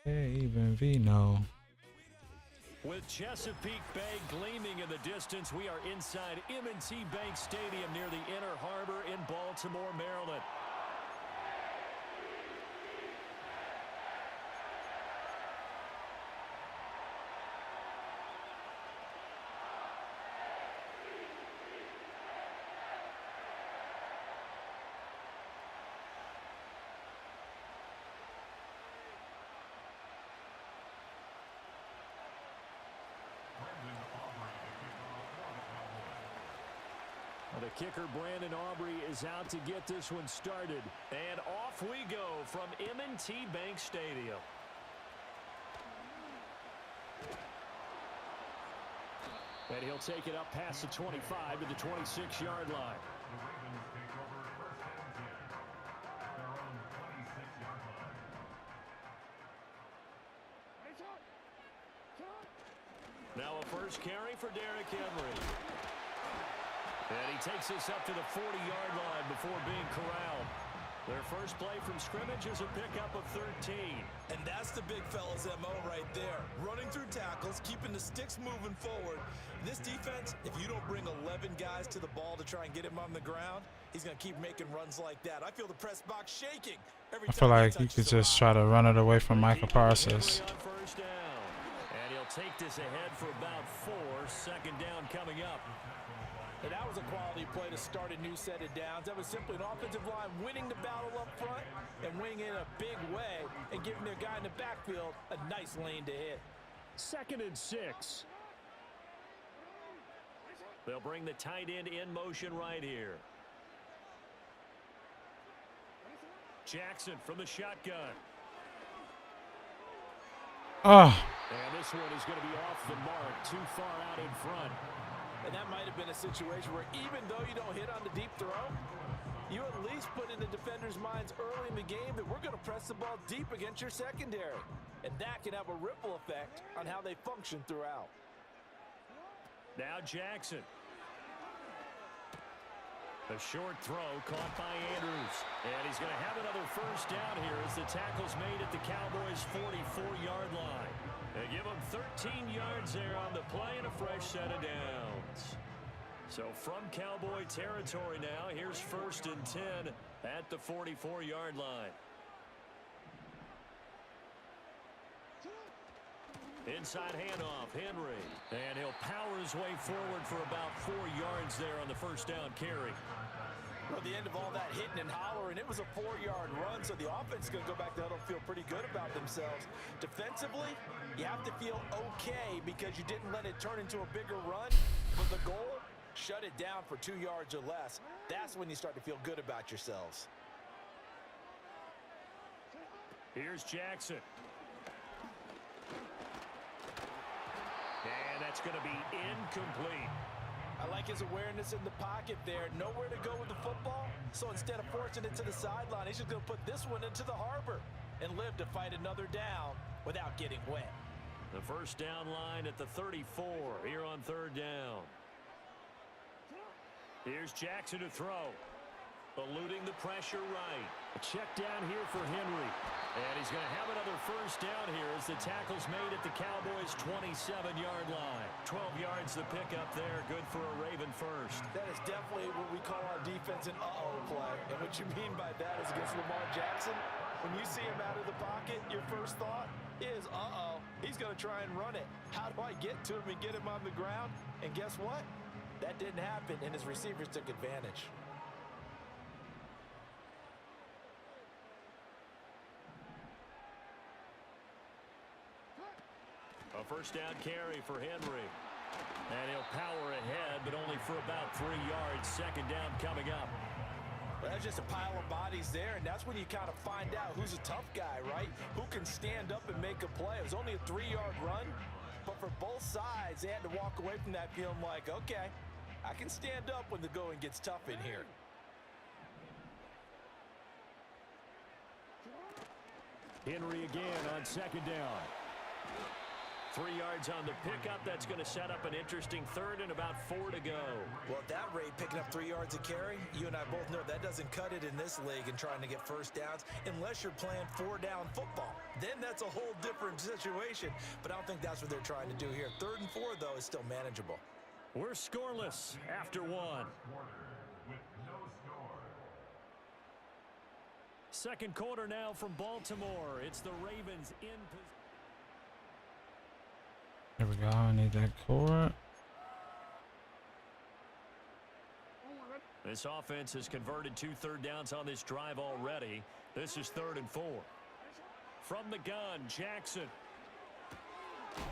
Hey, even Vino. With Chesapeake Bay gleaming in the distance, we are inside M&T Bank Stadium near the Inner Harbor in Baltimore, Maryland. The kicker, Brandon Aubrey, is out to get this one started. And off we go from M&T Bank Stadium. And he'll take it up past the 25 to the 26-yard line. Now a first carry for Derrick Henry. And he takes this up to the 40-yard line before being corralled. Their first play from scrimmage is a pickup of 13. And that's the big fella's MO right there. Running through tackles, keeping the sticks moving forward. This defense, if you don't bring 11 guys to the ball to try and get him on the ground, he's going to keep making runs like that. I feel the press box shaking every time. I feel like you could just try to run it away from Michael Parsons. First down. And he'll take this ahead for about 4 First, second down coming up. And that was a quality play to start a new set of downs. That was simply an offensive line winning the battle up front and winning it in a big way and giving their guy in the backfield a nice lane to hit. 2nd and 6. They'll bring the tight end in motion right here. Jackson from the shotgun. Oh. And this one is going to be off the mark, too far out in front. And that might have been a situation where even though you don't hit on the deep throw, you at least put in the defenders' minds early in the game that we're going to press the ball deep against your secondary. And that can have a ripple effect on how they function throughout. Now Jackson. A short throw caught by Andrews. And he's going to have another first down here as the tackle's made at the Cowboys' 44-yard line. They give them 13 yards there on the play and a fresh set of downs. So from Cowboy territory now, here's 1st and 10 at the 44-yard line. Inside handoff, Henry. And he'll power his way forward for about 4 yards there on the first down carry. Well, at the end of all that hitting and hollering, it was a 4-yard run, so the offense is going to go back to huddle, feel pretty good about themselves. Defensively, you have to feel okay because you didn't let it turn into a bigger run. But the goal, shut it down for 2 yards or less. That's when you start to feel good about yourselves. Here's Jackson. And that's going to be incomplete. I like his awareness in the pocket there. Nowhere to go with the football. So instead of forcing it to the sideline, he's just going to put this one into the harbor and live to fight another down without getting wet. The first down line at the 34 here on 3rd down. Here's Jackson to throw. Eluding the pressure right. A check down here for Henry. And he's going to have another first down here as the tackle's made at the Cowboys' 27-yard line. 12 yards to pick up there. Good for a Raven first. That is definitely what we call our defense an uh-oh play. And what you mean by that is against Lamar Jackson, when you see him out of the pocket, your first thought is, uh-oh, he's going to try and run it. How do I get to him and get him on the ground? And guess what? That didn't happen, and his receivers took advantage. A first down carry for Henry. And he'll power ahead, but only for about 3 yards. 2nd down coming up. Well, that's just a pile of bodies there, and that's when you kind of find out who's a tough guy, right? Who can stand up and make a play. It was only a 3-yard run, but for both sides, they had to walk away from that feeling like, okay, I can stand up when the going gets tough in here. Henry again on 2nd down. 3 yards on the pickup. That's going to set up an interesting 3rd and about 4 to go. Well, at that rate, picking up 3 yards a carry, you and I both know that doesn't cut it in this league and trying to get first downs unless you're playing 4-down football. Then that's a whole different situation, but I don't think that's what they're trying to do here. 3rd and 4, though, is still manageable. We're scoreless after 1. Second quarter now from Baltimore. It's the Ravens in position. Here we go. I need that court. This offense has converted 2 third downs on this drive already. This is 3rd and 4. From the gun, Jackson.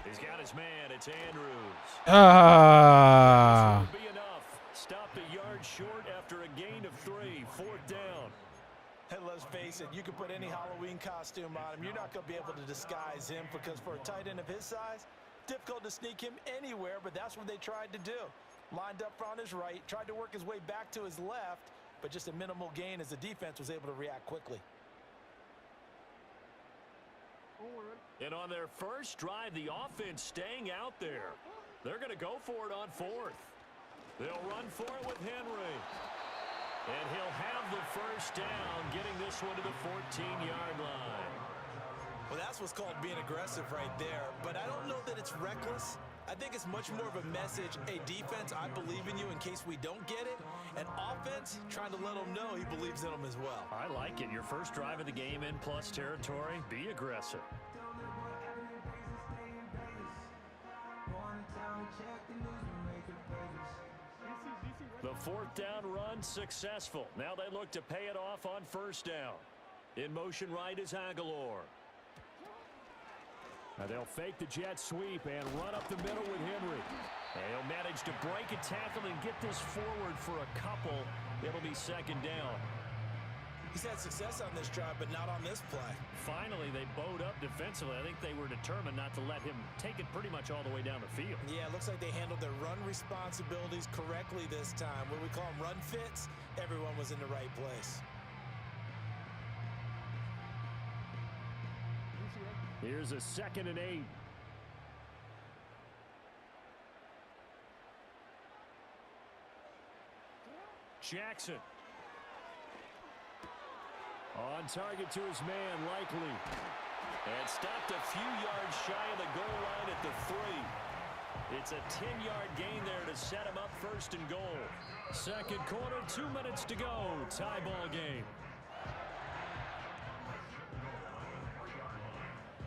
He's got his man. It's Andrews. This will be enough. Stopped a yard short after a gain of 3. 4th down. And let's face it, you can put any Halloween costume on him. You're not going to be able to disguise him because for a tight end of his size, difficult to sneak him anywhere, but that's what they tried to do. Lined up on his right, tried to work his way back to his left, but just a minimal gain as the defense was able to react quickly. And on their first drive, the offense staying out there. They're going to go for it on 4th. They'll run for it with Henry. And he'll have the first down, getting this one to the 14-yard line. Well, that's what's called being aggressive right there. But I don't know that it's reckless. I think it's much more of a message. Hey, defense, I believe in you in case we don't get it. And offense, trying to let them know he believes in them as well. I like it. Your first drive of the game in plus territory. Be aggressive. Fourth down run successful. Now they look to pay it off on first down. In motion right is Aguilar. Now they'll fake the jet sweep and run up the middle with Henry. And he'll manage to break a tackle and get this forward for a couple. It'll be second down. He's had success on this drive, but not on this play. Finally, they bowed up defensively. I think they were determined not to let him take it pretty much all the way down the field. Yeah, it looks like they handled their run responsibilities correctly this time. What we call them run fits, everyone was in the right place. Here's a 2nd and 8. Jackson. On target to his man, Likely. And stopped a few yards shy of the goal line at the 3. It's a 10-yard gain there to set him up first and goal. Second quarter, 2 minutes to go. Tie ball game.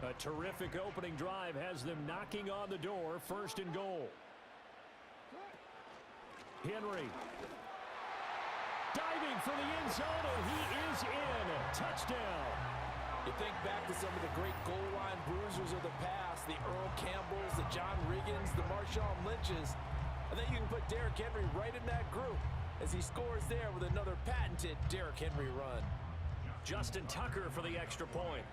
A terrific opening drive has them knocking on the door. First and goal. Henry. Diving for the end zone, and he is in. Touchdown. You think back to some of the great goal line bruisers of the past, the Earl Campbells, the John Riggins, the Marshawn Lynches. I think you can put Derrick Henry right in that group as he scores there with another patented Derrick Henry run. Justin Tucker for the extra point.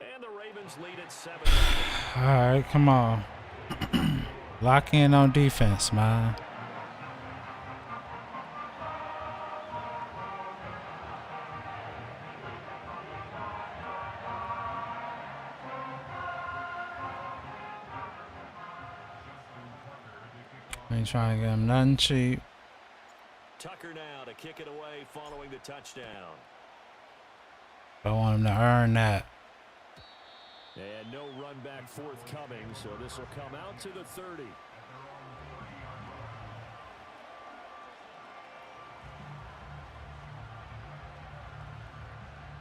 And the Ravens lead at 7. All right, come on. Lock in on defense, man. Ain't trying to get him nothing cheap. Tucker now to kick it away following the touchdown. I want him to earn that. And no run back forthcoming, so this will come out to the 30.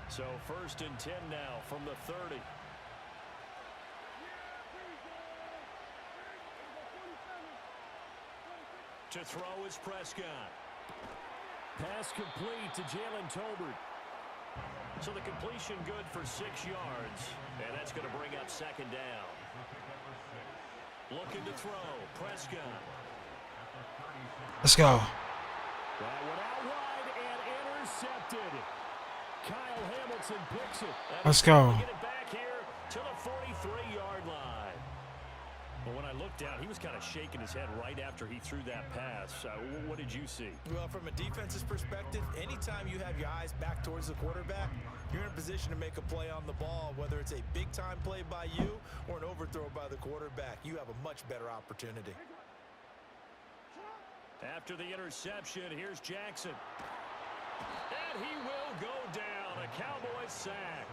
So 1st and 10 now from the 30. To throw is Prescott. Pass complete to Jalen Tolbert. So the completion good for 6 yards, and that's going to bring up second down. Looking to throw, Prescott. Let's go. That went out wide and intercepted. Kyle Hamilton picks it. Let's go. Get it back here to the 43-yard line. But when I looked down, he was kind of shaking his head right after he threw that pass. What did you see? Well, from a defense's perspective, anytime you have your eyes back towards the quarterback, you're in a position to make a play on the ball, whether it's a big-time play by you or an overthrow by the quarterback. You have a much better opportunity. After the interception, here's Jackson. And he will go down. A Cowboys sack.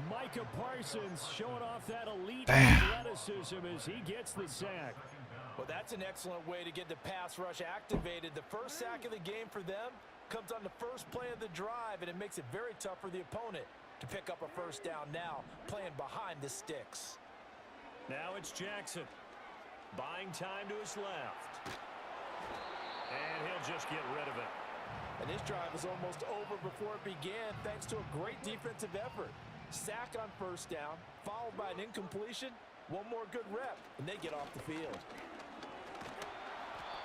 Micah Parsons showing off that elite athleticism as he gets the sack. Well, that's an excellent way to get the pass rush activated. The first sack of the game for them comes on the first play of the drive, and it makes it very tough for the opponent to pick up a first down now, playing behind the sticks. Now it's Jackson. Buying time to his left. And he'll just get rid of it. And this drive is almost over before it began, thanks to a great defensive effort. Sack on first down, followed by an incompletion. One more good rep, and they get off the field.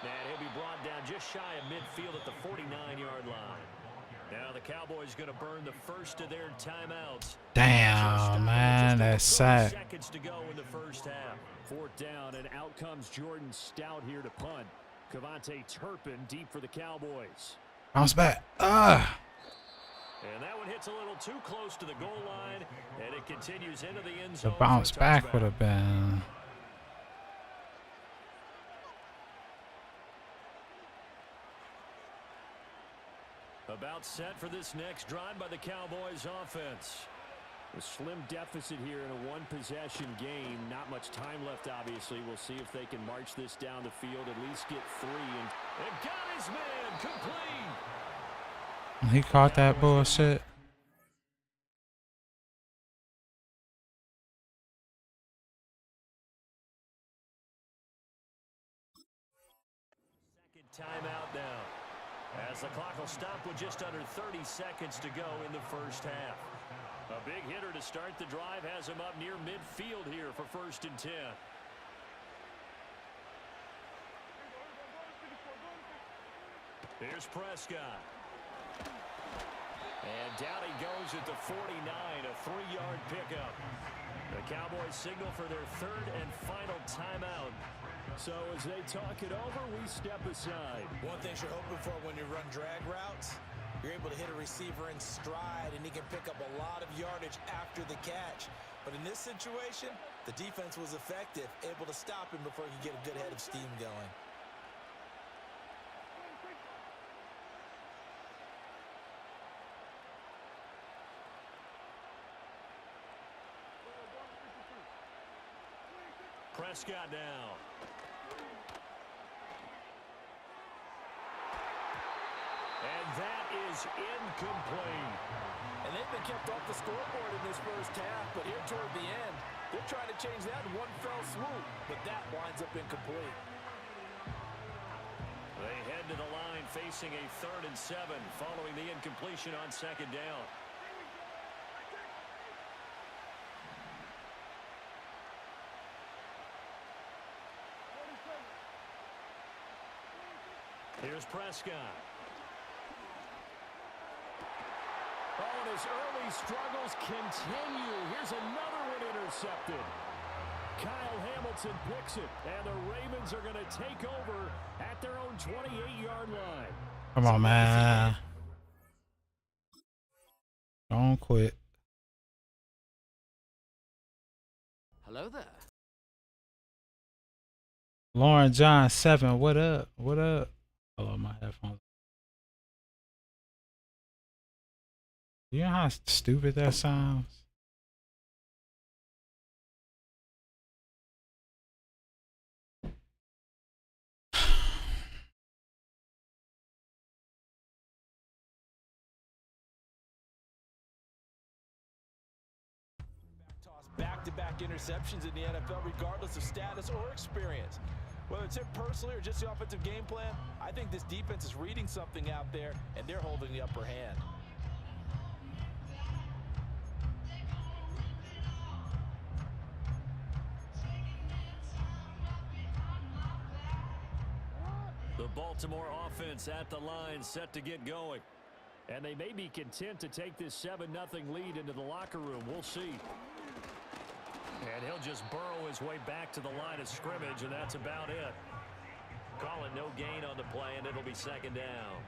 And he'll be brought down just shy of midfield at the 49-yard line. Now the Cowboys going to burn the first of their timeouts. Damn, man, that's sack. Seconds to go in the first half. 4th down, and out comes Jordan Stout here to punt. Cavante Turpin deep for the Cowboys. Bounce back. And that one hits a little too close to the goal line, and it continues into the end zone. The bounce back would have been. About set for this next drive by the Cowboys offense. A slim deficit here in a one-possession game. Not much time left, obviously. We'll see if they can march this down the field, at least get 3. And got his man complete. He caught that bullshit. Timeout now. As the clock will stop with just under 30 seconds to go in the first half. A big hitter to start the drive has him up near midfield here for 1st and 10. Here's Prescott. And down he goes at the 49, a 3-yard pickup. The Cowboys signal for their 3rd and final timeout. So as they talk it over, we step aside. One thing you're hoping for when you run drag routes, you're able to hit a receiver in stride, and he can pick up a lot of yardage after the catch. But in this situation, the defense was effective, able to stop him before he could get a good head of steam going. Prescott now. And that is incomplete. And they've been kept off the scoreboard in this first half, but here toward the end, they're trying to change that in one fell swoop, but that winds up incomplete. They head to the line facing a 3rd and 7 following the incompletion on 2nd down. Here's Prescott. Oh, and his early struggles continue. Here's another one intercepted. Kyle Hamilton picks it, and the Ravens are going to take over at their own 28-yard line. Come on, man. Don't quit. Hello there. Lauren John 7, what up? What up? Hello, my headphones. You know how stupid that sounds? Back-to-back interceptions in the NFL, regardless of status or experience. Whether it's him personally or just the offensive game plan, I think this defense is reading something out there, and they're holding the upper hand. The Baltimore offense at the line, set to get going. And they may be content to take this 7-0 lead into the locker room. We'll see. And he'll just burrow his way back to the line of scrimmage, and that's about it. Calling no gain on the play, and it'll be 2nd down.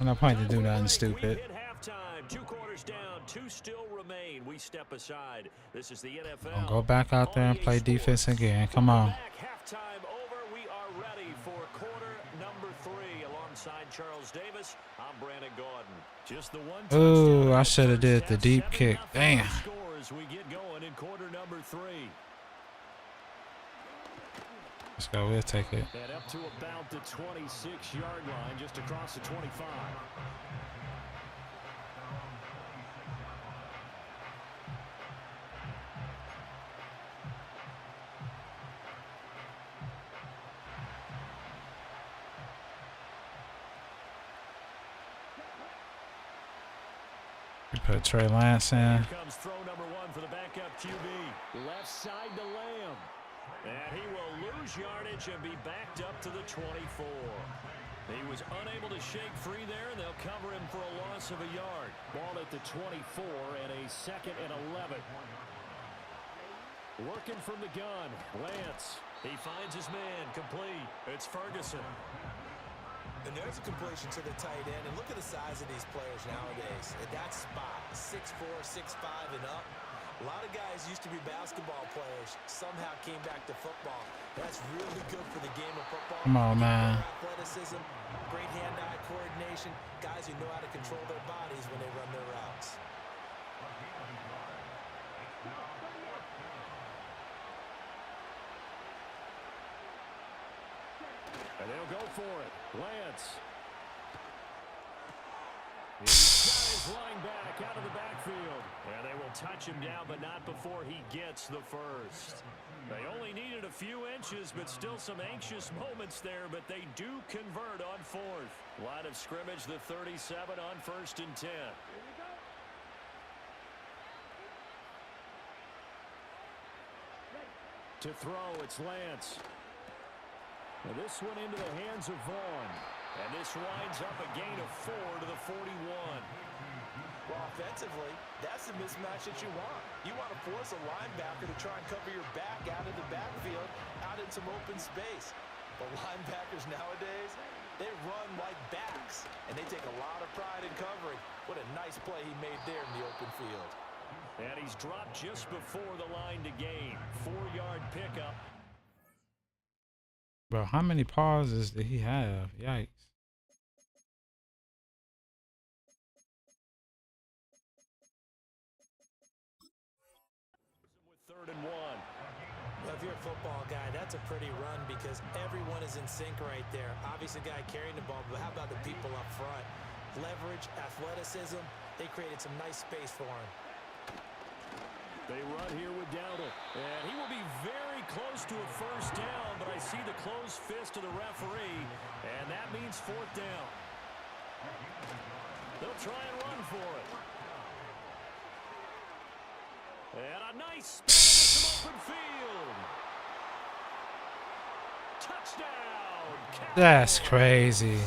No point to do nothing stupid. We hit halftime. 2 quarters down, 2 still remain. We step aside. This is the NFL. I'll go back out there and play defense again. Come on. Halftime over. We are ready for quarter number 3. Alongside Charles Davis, I'm Brandon Gordon. Just the one. Ooh, I should have did the deep kick. Damn. We get going in quarter number 3. Let's go. We'll take it. And up to about the 26-yard line, just across the 25. We put Trey Lance in. Here comes throw number 1 for the backup QB. Left side to Lamb. And he will lose yardage and be backed up to the 24. He was unable to shake free there, and they'll cover him for a loss of a yard. Ball at the 24 and a 2nd and 11. Working from the gun, Lance. He finds his man, complete. It's Ferguson. And there's a completion to the tight end. And look at the size of these players nowadays. At that spot, 6'4", 6'5", and up. A lot of guys used to be basketball players. Somehow came back to football. That's really good for the game of football. Come on, man. Athleticism, great hand-eye coordination. Guys who know how to control their bodies when they run their routes. And they'll go for it. Lance. He's got his running back out of the backfield. And they will touch him down, but not before he gets the first. They only needed a few inches, but still some anxious moments there, but they do convert on fourth. Line of scrimmage, the 37 on 1st and 10. To throw, it's Lance. Now this one into the hands of Vaughn. And this winds up a gain of 4 to the 41. Well, offensively, that's the mismatch that you want. You want to force a linebacker to try and cover your back out of the backfield, out in some open space. But linebackers nowadays, they run like backs, and they take a lot of pride in covering. What a nice play he made there in the open field. And he's dropped just before the line to gain. 4-yard pickup. Bro, how many pauses did he have? Yikes. With 3rd and 1. Well, if you're a football guy, that's a pretty run because everyone is in sync right there. Obviously, the guy carrying the ball, but how about the people up front? Leverage, athleticism, they created some nice space for him. They run here with Dowdle, and he will be very close to a first down, but I see the closed fist of the referee, and that means 4th down. They'll try and run for it. And a nice spin into some open field. Touchdown! Cowboys. That's crazy.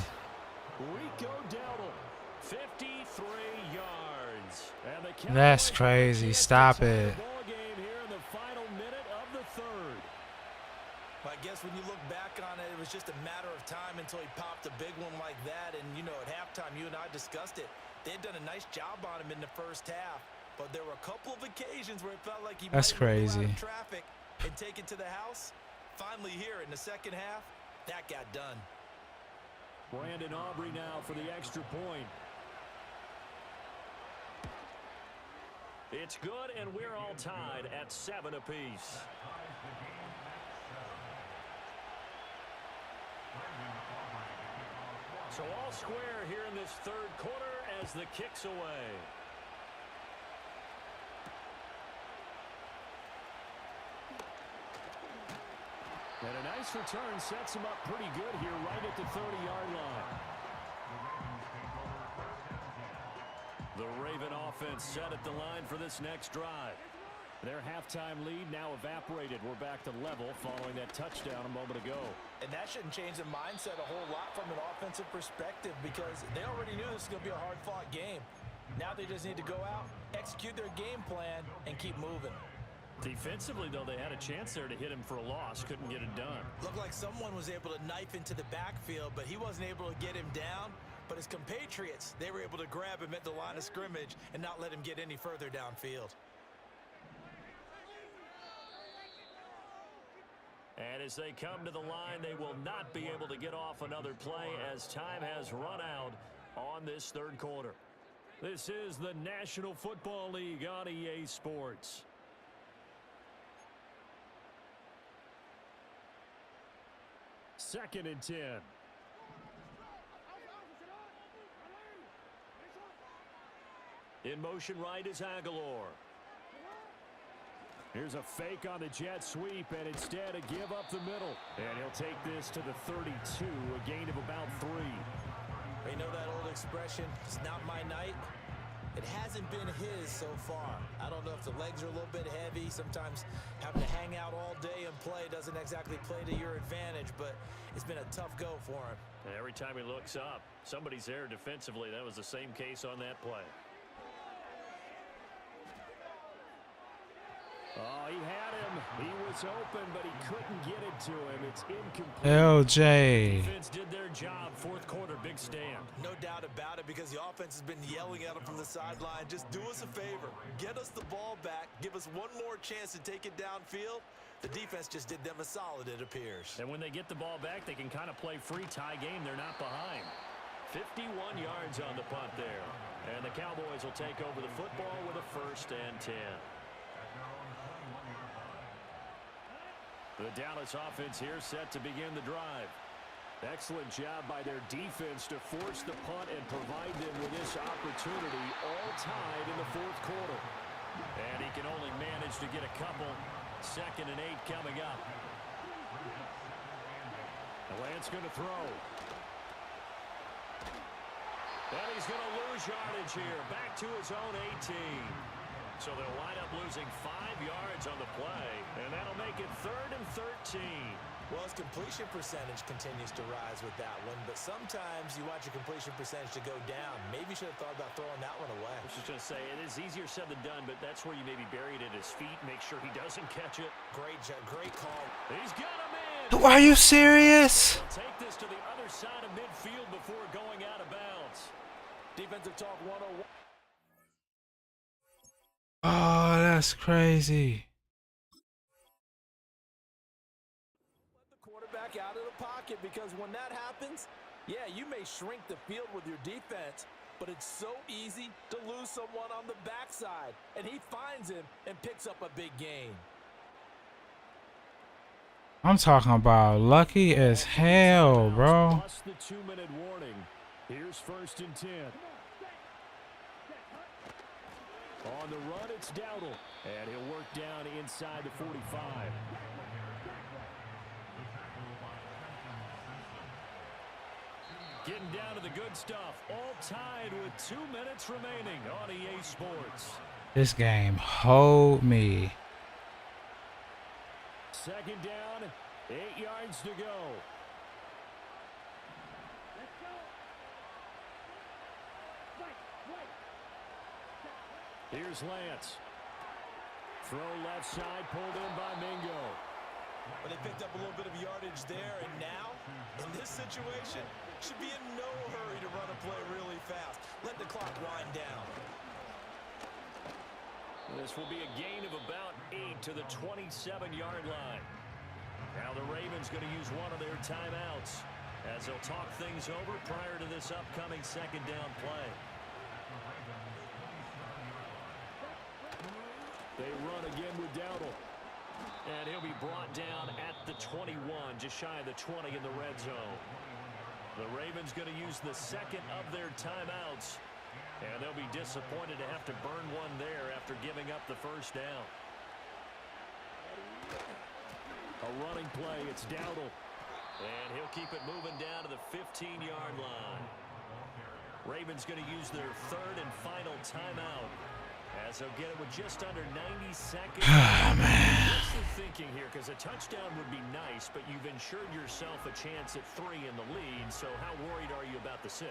Rico Dowdle, 53 yards. And the Cowboys That's crazy. Stop tie the it. ball game here in the final minute of the 3rd. I guess when you look back on it, it was just a matter of time until he popped a big one like that. And, you know, at halftime, you and I discussed it. They had done a nice job on him in the first half. But there were a couple of occasions where it felt like he That's might go out crazy. of traffic and take it to the house. Finally here in the second half, that got done. Brandon Aubrey now for the extra point. It's good, and we're all tied at 7 apiece. So all square here in this 3rd quarter as the kick's away. And a nice return sets him up pretty good here right at the 30-yard line. The Raven offense set at the line for this next drive. Their halftime lead now evaporated. We're back to level following that touchdown a moment ago. And that shouldn't change the mindset a whole lot from an offensive perspective because they already knew this was going to be a hard-fought game. Now they just need to go out, execute their game plan, and keep moving. Defensively, though, they had a chance there to hit him for a loss. Couldn't get it done. Looked like someone was able to knife into the backfield, but he wasn't able to get him down. But his compatriots, they were able to grab him at the line of scrimmage and not let him get any further downfield. And as they come to the line, they will not be able to get off another play as time has run out on this 3rd quarter. This is the National Football League on EA Sports. Second and 10. In motion right is Aguilar. Here's a fake on the jet sweep, and instead a give up the middle. And he'll take this to the 32, a gain of about 3. You know that old expression, it's not my night? It hasn't been his so far. I don't know if the legs are a little bit heavy. Sometimes having to hang out all day and play doesn't exactly play to your advantage, but it's been a tough go for him. And every time he looks up, somebody's there defensively. That was the same case on that play. Oh, he had him. He was open, but he couldn't get it to him. It's incomplete. LJ. Defense did their job. 4th quarter, big stand. No doubt about it because the offense has been yelling at him from the sideline. Just do us a favor. Get us the ball back. Give us one more chance to take it downfield. The defense just did them a solid, it appears. And when they get the ball back, they can kind of play free tie game. They're not behind. 51 yards on the punt there. And the Cowboys will take over the football with a 1st and 10. The Dallas offense here set to begin the drive. Excellent job by their defense to force the punt and provide them with this opportunity, all tied in the fourth quarter. And he can only manage to get a couple. 2nd and 8 coming up. Lance going to throw. And he's going to lose yardage here. Back to his own 18. So they'll wind up losing 5 yards on the play. And that'll make it 3rd and 13. Well, his completion percentage continues to rise with that one, but sometimes you want your completion percentage to go down. Maybe you should have thought about throwing that one away. I was just going to say, it is easier said than done, but that's where you maybe bury it at his feet, make sure he doesn't catch it. Great call. He's got him in. Are you serious? Take this to the other side of midfield before going out of bounds. Defensive talk 101. Oh, that's crazy. Back out of the pocket, because when that happens, yeah, you may shrink the field with your defense, but it's so easy to lose someone on the backside, and he finds him and picks up a big gain. I'm talking about lucky as hell, bro. Plus the 2-minute warning. Here's 1st and 10. On the run, it's Dowdle, and he'll work down inside the 45. Getting down to the good stuff. All tied with 2 minutes remaining on EA Sports. This game hold me. 2nd down, 8 yards to go. Here's Lance. Throw left side, pulled in by Mingo. But they picked up a little bit of yardage there, and now, in this situation, should be in no hurry to run a play really fast. Let the clock wind down. This will be a gain of about 8 to the 27-yard line. Now the Ravens going to use one of their timeouts as they'll talk things over prior to this upcoming 2nd down play. They run again with Dowdle. And he'll be brought down at the 21, just shy of the 20 in the red zone. The Ravens going to use the 2nd of their timeouts. And they'll be disappointed to have to burn one there after giving up the 1st down. A running play, it's Dowdle. And he'll keep it moving down to the 15-yard line. Ravens going to use their 3rd and final timeout, as they'll get it with just under 90 seconds. What's the thinking here? Because a touchdown would be nice, but you've ensured yourself a chance at 3 in the lead, so how worried are you about the 6?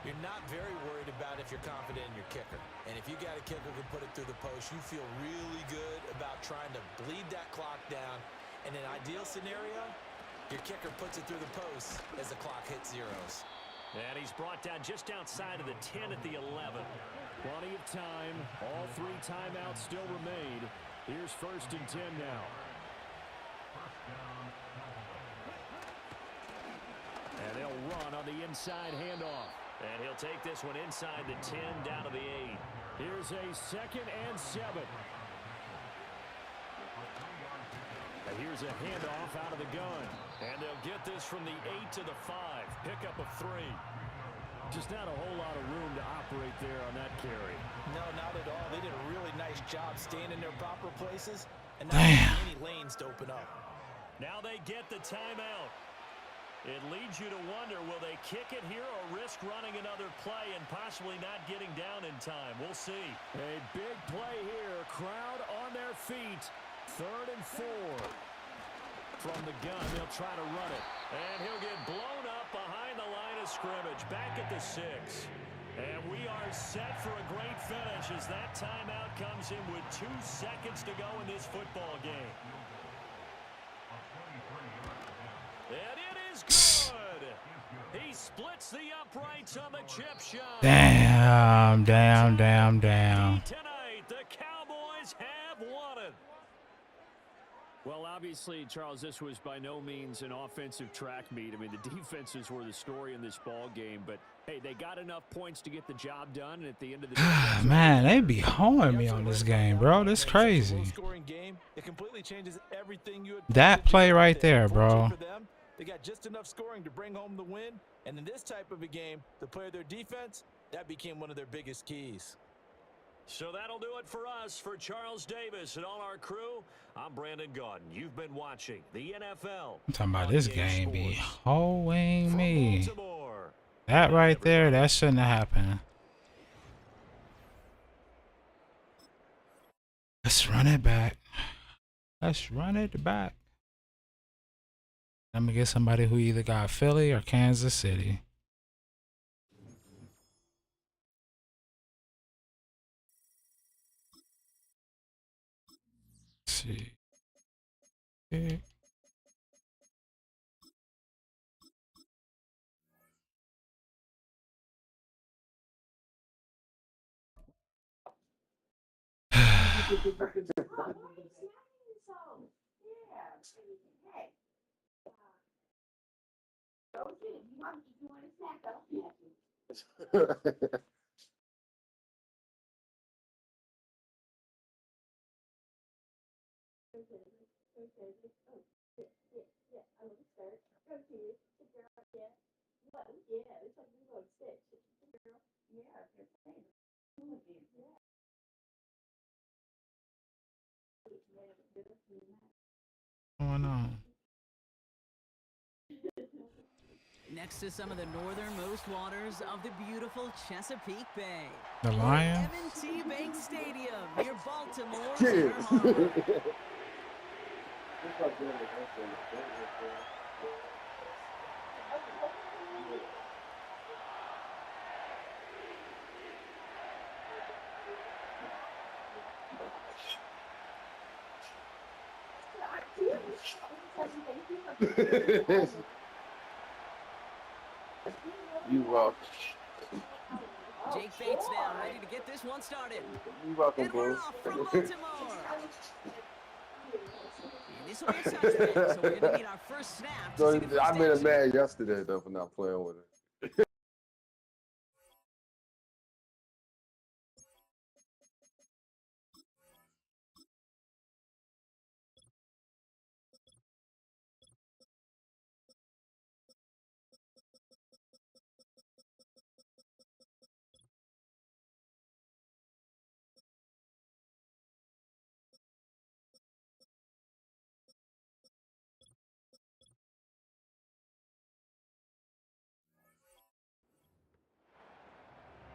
You're not very worried about if you're confident in your kicker. And if you got a kicker who can put it through the post, you feel really good about trying to bleed that clock down. In an ideal scenario, your kicker puts it through the post as the clock hits zeros. And he's brought down just outside of the 10 at the 11. Plenty of time. All 3 timeouts still remain. Here's 1st and 10 now. And they'll run on the inside handoff. And he'll take this one inside the 10 down to the 8. Here's a 2nd and 7. And here's a handoff out of the gun. And they'll get this from the 8 to the 5. Pickup of 3. Just not a whole lot of room to operate there on that carry. No, not at all. They did a really nice job staying in their proper places and not having any lanes to open up. Now they get the timeout. It leads you to wonder, will they kick it here or risk running another play and possibly not getting down in time? We'll see. A big play here. Crowd on their feet. 3rd and 4. From the gun, they'll try to run it. And he'll get blown up behind the line of scrimmage. Back at the 6. And we are set for a great finish as that timeout comes in with 2 seconds to go in this football game. And it is good. He splits the uprights on the chip shot. Damn. Tonight, the Cowboys have won it. Well, obviously, Charles, this was by no means an offensive track meet. I mean, the defenses were the story in this ball game, but hey, they got enough points to get the job done, and at the end of the day, Man, they be hoeing me on this game, bro. This crazy. It completely changes everything you had That play right there, bro. They got just enough scoring to bring home the win, and in this type of a game, to play their defense, that became one of their biggest keys. So that'll do it for us. For Charles Davis and all our crew, I'm Brandon Gaudin. You've been watching the NFL. I'm talking about on this EA game be Sports. hoeing From me. Baltimore. That right there, that shouldn't have happened. Let's run it back. Let's run it back. I'm gonna get somebody who either got Philly or Kansas City. Let's see. Okay. What's going on? Next to some of the northernmost waters of the beautiful Chesapeake Bay. The Lions? M&T Bank Stadium near Baltimore's Inner Harbor. You welcome. Jake Bates now ready to get this one started. You welcome, And we're boys. off from Baltimore. And this will be a suspect, so we're going to need our first snap. To So see the first I made a action. mad yesterday though for not playing with it.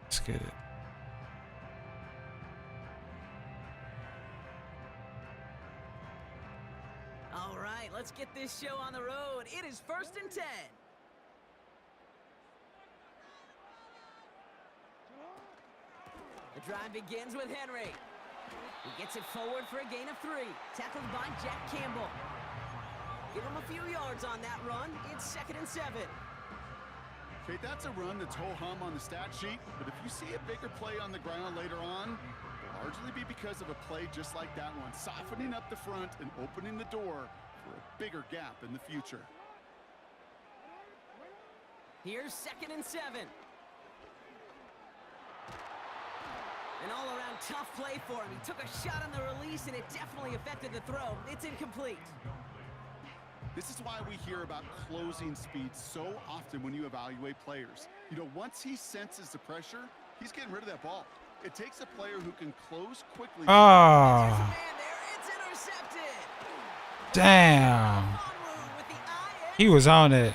Let's get it. All right, let's get this show on the road. It is 1st and 10. The drive begins with Henry. He gets it forward for a gain of 3. Tackled by Jack Campbell. Give him a few yards on that run. It's 2nd and 7. Okay, that's a run that's ho-hum on the stat sheet, but if you see a bigger play on the ground later on, it'll largely be because of a play just like that one, softening up the front and opening the door for a bigger gap in the future. Here's 2nd and 7. An all-around tough play for him. He took a shot on the release, and it definitely affected the throw. It's incomplete. This is why we hear about closing speed so often when you evaluate players. You know, once he senses the pressure, he's getting rid of that ball. It takes a player who can close quickly. There's a Oh, man there. It's intercepted. damn. En route with the IN. He was on it.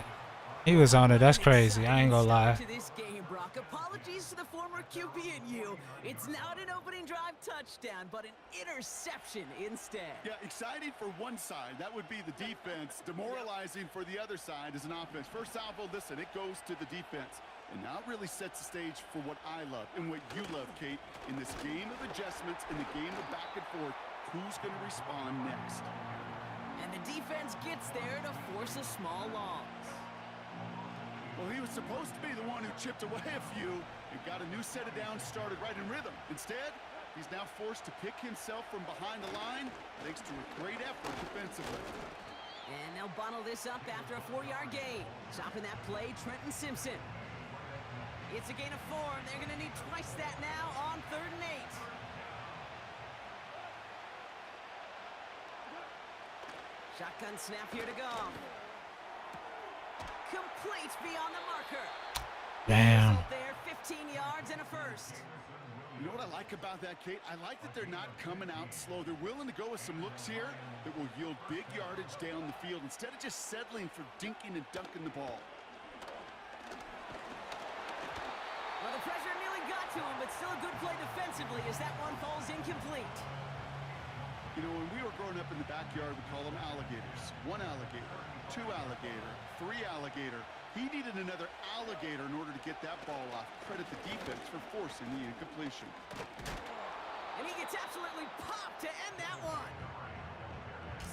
He was on it. That's crazy. I ain't gonna lie. To this game, Brock. Apologies to the former QB and you. It's not an opening drive touchdown, but an interception instead. Yeah, exciting for one side. That would be the defense. Demoralizing for the other side as an offense. First salvo, listen, it goes to the defense. And now it really sets the stage for what I love and what you love, Kate. In this game of adjustments, in the game of back and forth, who's going to respond next? And the defense gets there to force a small loss. Well, he was supposed to be the one who chipped away a few and got a new set of downs started right in rhythm. Instead, he's now forced to pick himself from behind the line thanks to a great effort defensively. And they'll bottle this up after a 4-yard gain. Stopping that play, Trenton Simpson. It's a gain of 4, and they're going to need twice that now on 3rd and 8. Shotgun snap here to go. Incomplete beyond the marker. Damn. Result there, 15 yards and a first. You know what I like about that, Kate? I like that they're not coming out slow. They're willing to go with some looks here that will yield big yardage down the field instead of just settling for dinking and dunking the ball. Well, the pressure nearly got to him, but still a good play defensively as that one falls incomplete. You know, when we were growing up in the backyard, we call them alligators. 1 alligator, 2 alligator, 3 alligator. He needed another alligator in order to get that ball off. Credit the defense for forcing the incompletion. And he gets absolutely popped to end that one.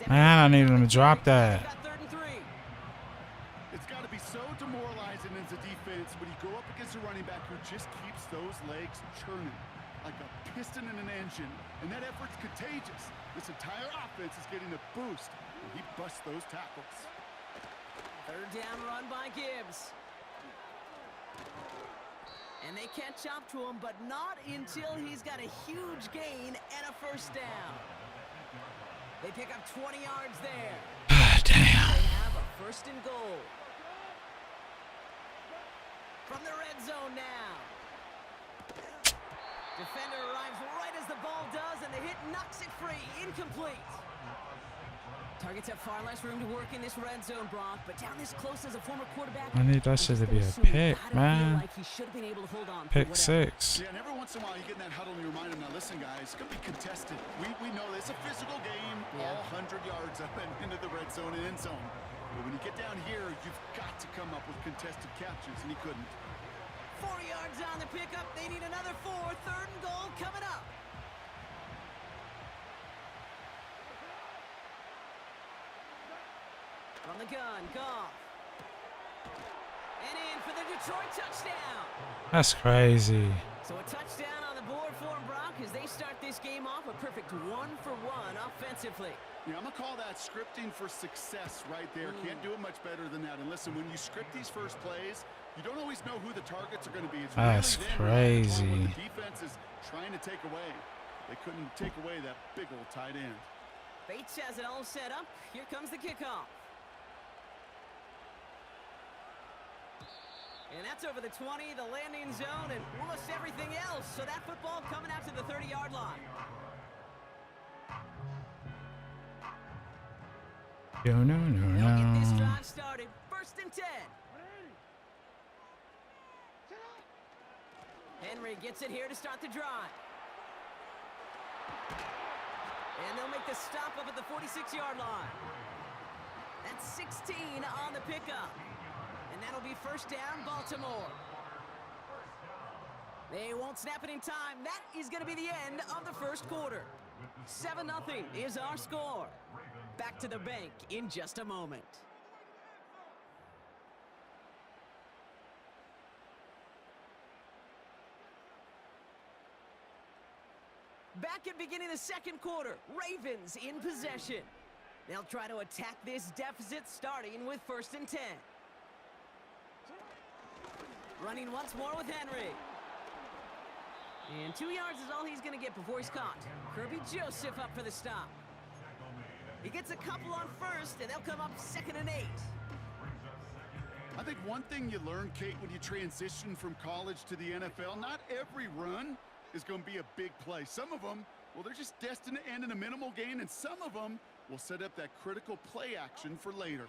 Man, I needed him to drop that. Got 3rd and 3. It's got to be so demoralizing as a defense when you go up against a running back who just keeps those legs churning like a piston in an engine. And that effort's contagious. This entire offense is getting a boost when he busts those tackles. 3rd down run by Gibbs. And they catch up to him, but not until he's got a huge gain and a first down. They pick up 20 yards there. God damn. They have a 1st and goal. From the red zone now. Defender arrives right as the ball does, and the hit knocks it free. Incomplete. Targets have far less room to work in this red zone, Brock, but down this close as a former quarterback, I need that shit to be a pick, man. like he should have been able to hold on Pick for whatever. 6. Yeah, and every once in a while you get in that huddle and you remind them, now listen guys, it's going to be contested. We know it's a physical game, all 100 yards up and into the red zone and end zone. But when you get down here, you've got to come up with contested catches, and he couldn't. 4 yards on the pickup. They need another 4. 3rd and goal coming up. From the gun, Goff. And in for the Detroit touchdown. That's crazy. So a touchdown on the board for them, Brock, as they start this game off a perfect 1-for-1 offensively. Yeah, I'm going to call that scripting for success right there. Can't do it much better than that. And listen, when you script these first plays, you don't always know who the targets are going to be. It's That's really crazy. what the defense is trying to take away. They couldn't take away that big old tight end. Bates has it all set up. Here comes the kickoff. And that's over the 20, the landing zone, and almost everything else. So that football coming out to the 30-yard line. No, no, They'll get this no. drive started. 1st and 10. Henry gets it here to start the drive. And they'll make the stop up at the 46-yard line. That's 16 on the pickup. And that'll be 1st down, Baltimore. They won't snap it in time. That is going to be the end of the 1st quarter. 7-0 is our score. Back to the bank in just a moment. Back at beginning the 2nd quarter, Ravens in possession. They'll try to attack this deficit starting with 1st and 10. Running once more with Henry. And 2 yards is all he's going to get before he's caught. Kirby Joseph up for the stop. He gets a couple on 1st, and they'll come up 2nd and 8. I think one thing you learn, Kate, when you transition from college to the NFL, not every run is going to be a big play. Some of them, well, they're just destined to end in a minimal gain, and some of them will set up that critical play action for later.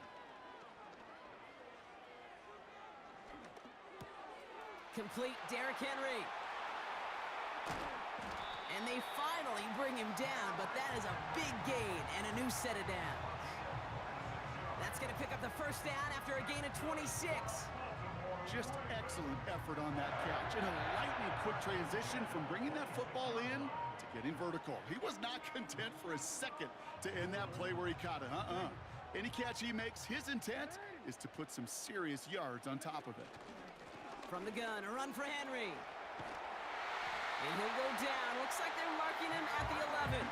Complete Derrick Henry. And they finally bring him down, but that is a big gain and a new set of downs. That's going to pick up the 1st down after a gain of 26. Just excellent effort on that catch and a lightning quick transition from bringing that football in to getting vertical. He was not content for a second to end that play where he caught it. Any catch he makes, his intent is to put some serious yards on top of it. From the gun, a run for Henry. And he'll go down. Looks like they're marking him at the 11.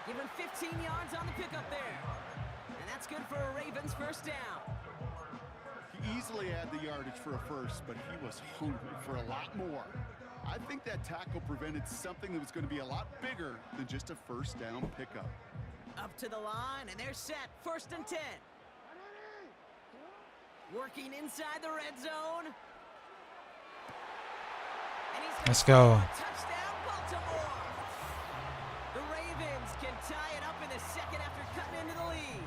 Give him 15 yards on the pickup there. And that's good for a Ravens 1st down. He easily had the yardage for a 1st, but he was hungry for a lot more. I think that tackle prevented something that was going to be a lot bigger than just a 1st down pickup. Up to the line, and they're set. 1st and 10. Working inside the red zone. And he's gonna Let's go. touchdown, Baltimore. The Ravens can tie it up in the second after cutting into the lead.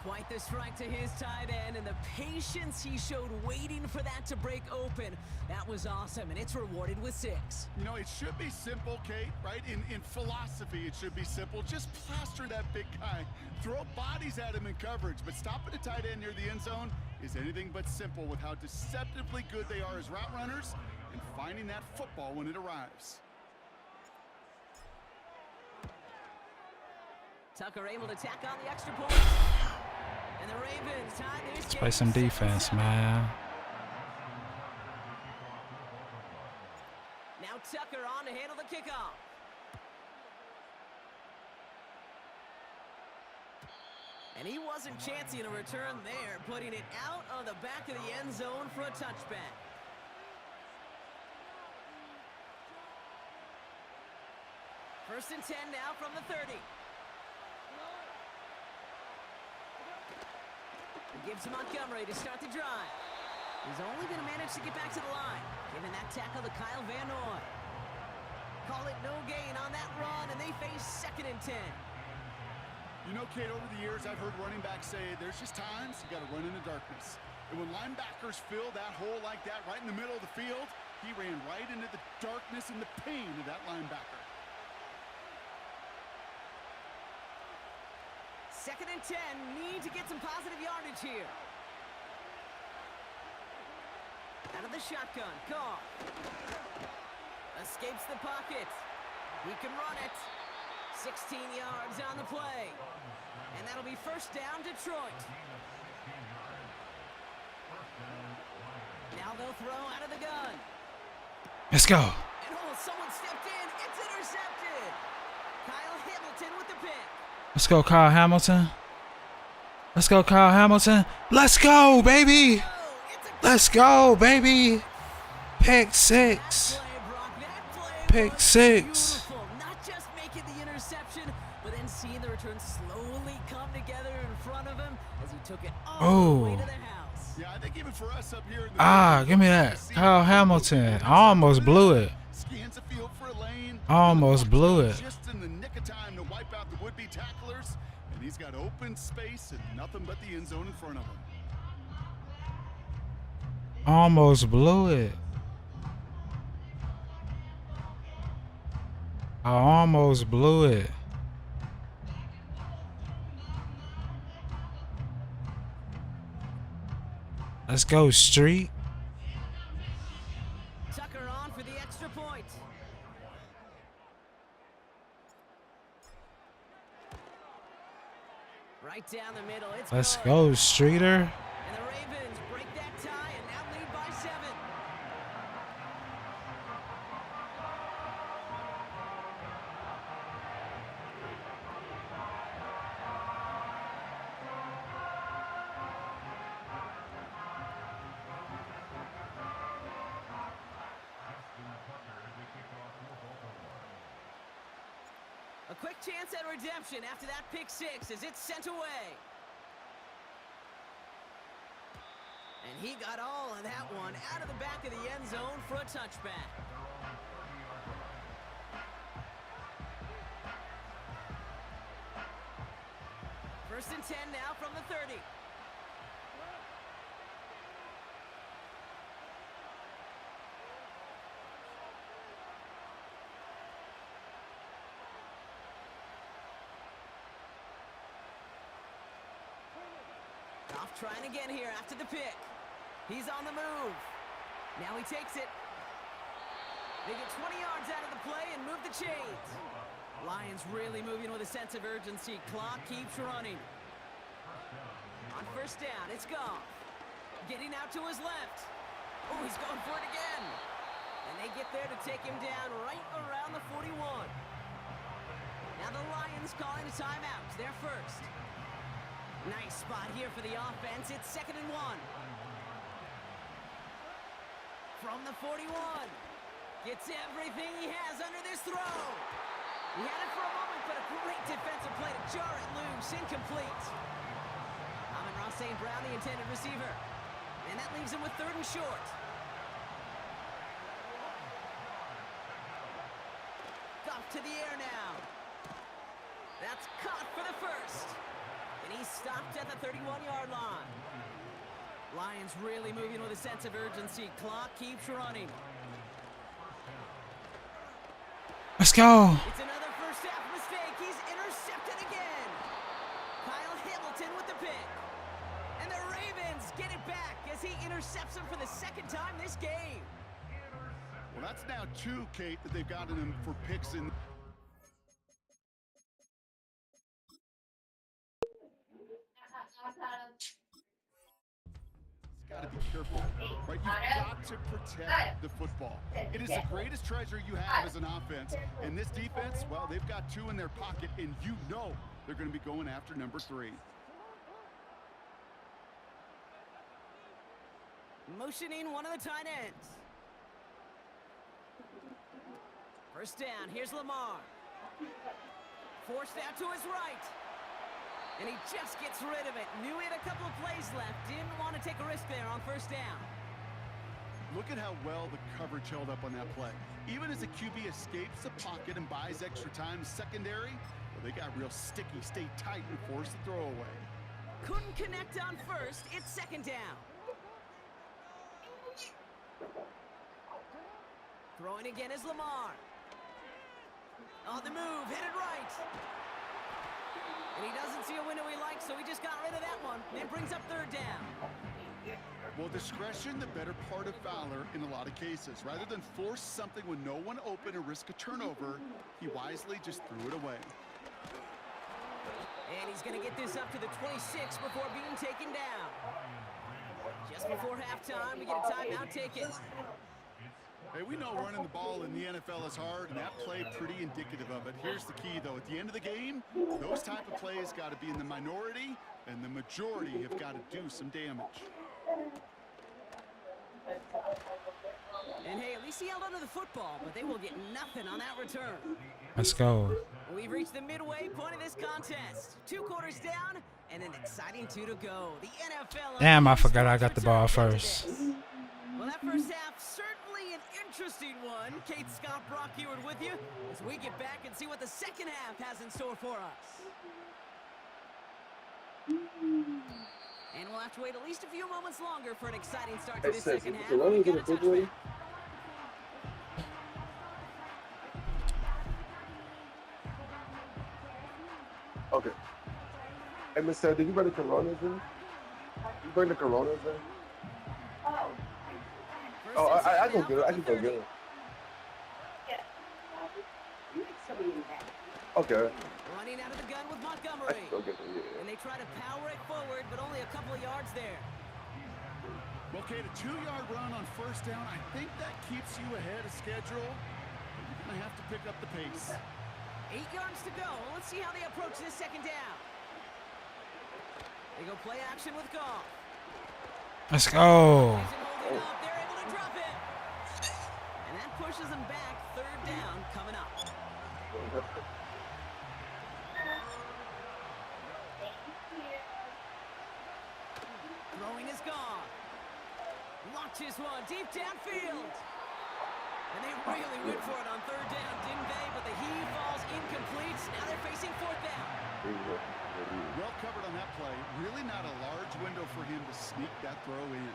Quite the strike to his tight end, and the patience he showed waiting for that to break open. That was awesome, and it's rewarded with 6. You know, it should be simple, Kate, right? In philosophy, it should be simple. Just plaster that big guy. Throw bodies at him in coverage, but stopping a tight end near the end zone is anything but simple with how deceptively good they are as route runners and finding that football when it arrives. Tucker able to tack on the extra point. And the Ravens tied this Let's game play some at 7-7. defense, man. Now Tucker on to handle the kickoff. And he wasn't chancing a return there, putting it out on the back of the end zone for a touchback. First and 10 now from the 30. Gives to Montgomery to start the drive. He's only going to manage to get back to the line, giving that tackle to Kyle Van Noy. Call it no gain on that run, and they face 2nd and 10. You know, Kate, over the years, I've heard running backs say there's just times you got to run in the darkness. And when linebackers fill that hole like that right in the middle of the field, he ran right into the darkness and the pain of that linebacker. 2nd and 10, need to get some positive yardage here. Out of the shotgun, Carr. Escapes the pocket. He can run it. 16 yards on the play. And that'll be first down, Detroit. Now they'll throw out of the gun. Let's go. And someone stepped in. It's intercepted. Kyle Hamilton with the pick. Let's go, Kyle Hamilton. Let's go, Kyle Hamilton. Let's go, baby. Let's go, baby. Pick 6. Pick 6. Beautiful. Not just making the interception, but then seeing the return slowly come together in front of him as he took it all the way to the house. Yeah, I think even for us up here in the Give me that. Kyle Hamilton. I almost blew it. Scans the field for a lane. Almost blew it. Just in the nick of time to wipe out the would-be tacklers, and he's got open space and nothing but the end zone in front of him. Almost blew it. I almost blew it. Let's go, Street. Tucker on for the extra point. Right down the middle. Let's good. go, Streeter. And the Ravens break that tie and now lead by 7. A quick chance at redemption after that pick 6 as it's sent away. And he got all of that one out of the back of the end zone for a touchback. First and 10 now from the 30. Goff trying again here after the pick. He's on the move. Now he takes it. They get 20 yards out of the play and move the chains. Lions really moving with a sense of urgency. Clock keeps running. On first down, it's Goff. Getting out to his left. Oh, he's going for it again. And they get there to take him down right around the 41. Now the Lions calling a timeout. They're first. Nice spot here for the offense. It's 2nd and 1. From the 41. Gets everything he has under this throw. He had it for a moment, but a great defensive play to jar it loose. Incomplete. Amon-Ra St. Brown, the intended receiver. And that leaves him with 3rd and short. Goff to the air now. That's caught for the first. And he's stopped at the 31-yard line. Lions really moving with a sense of urgency. Clock keeps running. Let's go. It's another first half mistake. He's intercepted again. Kyle Hamilton with the pick. And the Ravens get it back as he intercepts him for the 2nd time this game. Well, that's now 2, Kate, that they've gotten him for picks in. Got to be careful, right? You've got to protect the football. It is the greatest treasure you have as an offense. And this defense, well, they've got 2 in their pocket, and you know they're going to be going after number 3. Motioning one of the tight ends. First down, here's Lamar. Forced out to his right. And he just gets rid of it. Knew he had a couple of plays left. Didn't want to take a risk there on first down. Look at how well the coverage held up on that play. Even as the QB escapes the pocket and buys extra time secondary, well, they got real sticky, stay tight, and force the throw away. Couldn't connect on first. It's 2nd down. Throwing again is Lamar. On the move, headed right. And he doesn't see a window he likes, so he just got rid of that one. And brings up 3rd down. Well, discretion, the better part of valor in a lot of cases. Rather than force something with no one open and risk a turnover, he wisely just threw it away. And he's going to get this up to the 26 before being taken down. Just before halftime, we get a timeout taken. Hey, we know running the ball in the NFL is hard, and that play pretty indicative of it. Here's the key, though. At the end of the game, those type of plays got to be in the minority, and the majority have got to do some damage. And hey, at least he held onto the football, but they will get nothing on that return. Let's go. We've reached the midway point of this contest. 2 quarters down, and an exciting 2 to go. The NFL. Damn, I forgot I got the ball first. Well, that first half, certainly an interesting one. Kate Scott, Brock Ewart with you as we get back and see what the second half has in store for us. And we'll have to wait at least a few moments longer for an exciting start to this second half. We got a touchback. Okay. Hey, Miss Sarah, did you bring the Coronas in? You bring the Coronas in? Oh, I can get it. I can go get it. Okay. Running out of the gun with Montgomery. Go get it, yeah. And they try to power it forward, but only a couple of yards there. Well, Kate, a 2-yard run on first down, I think that keeps you ahead of schedule. You're going to have to pick up the pace. 8 yards to go. Let's see how they approach this second down. They go play action with Goff. Let's go. They're able to drop it. And that pushes them back. 3rd down coming up. Throwing is gone. Launches one deep downfield. And they really went for it on 3rd down, didn't they? But the heave falls incomplete. Now they're facing 4th down. Well covered on that play. Really not a large window for him to sneak that throw in.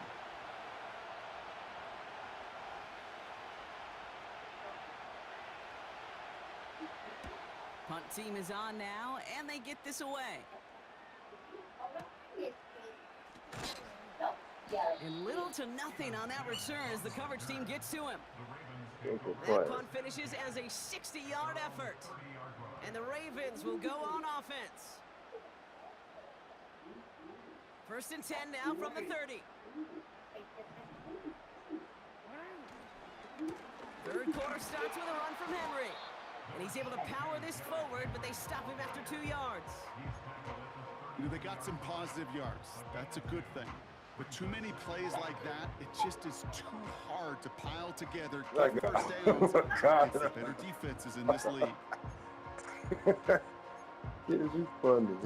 Punt team is on now, and they get this away. And little to nothing on that return as the coverage team gets to him. That punt finishes as a 60-yard effort. And the Ravens will go on offense. 1st and 10 now from the 30. 3rd quarter starts with a run from Henry. And he's able to power this forward, but they stop him after 2 yards. You know, they got some positive yards. That's a good thing. But too many plays like that, it just is too hard to pile together. Get first downs. It's the better defenses in this league. It is funny.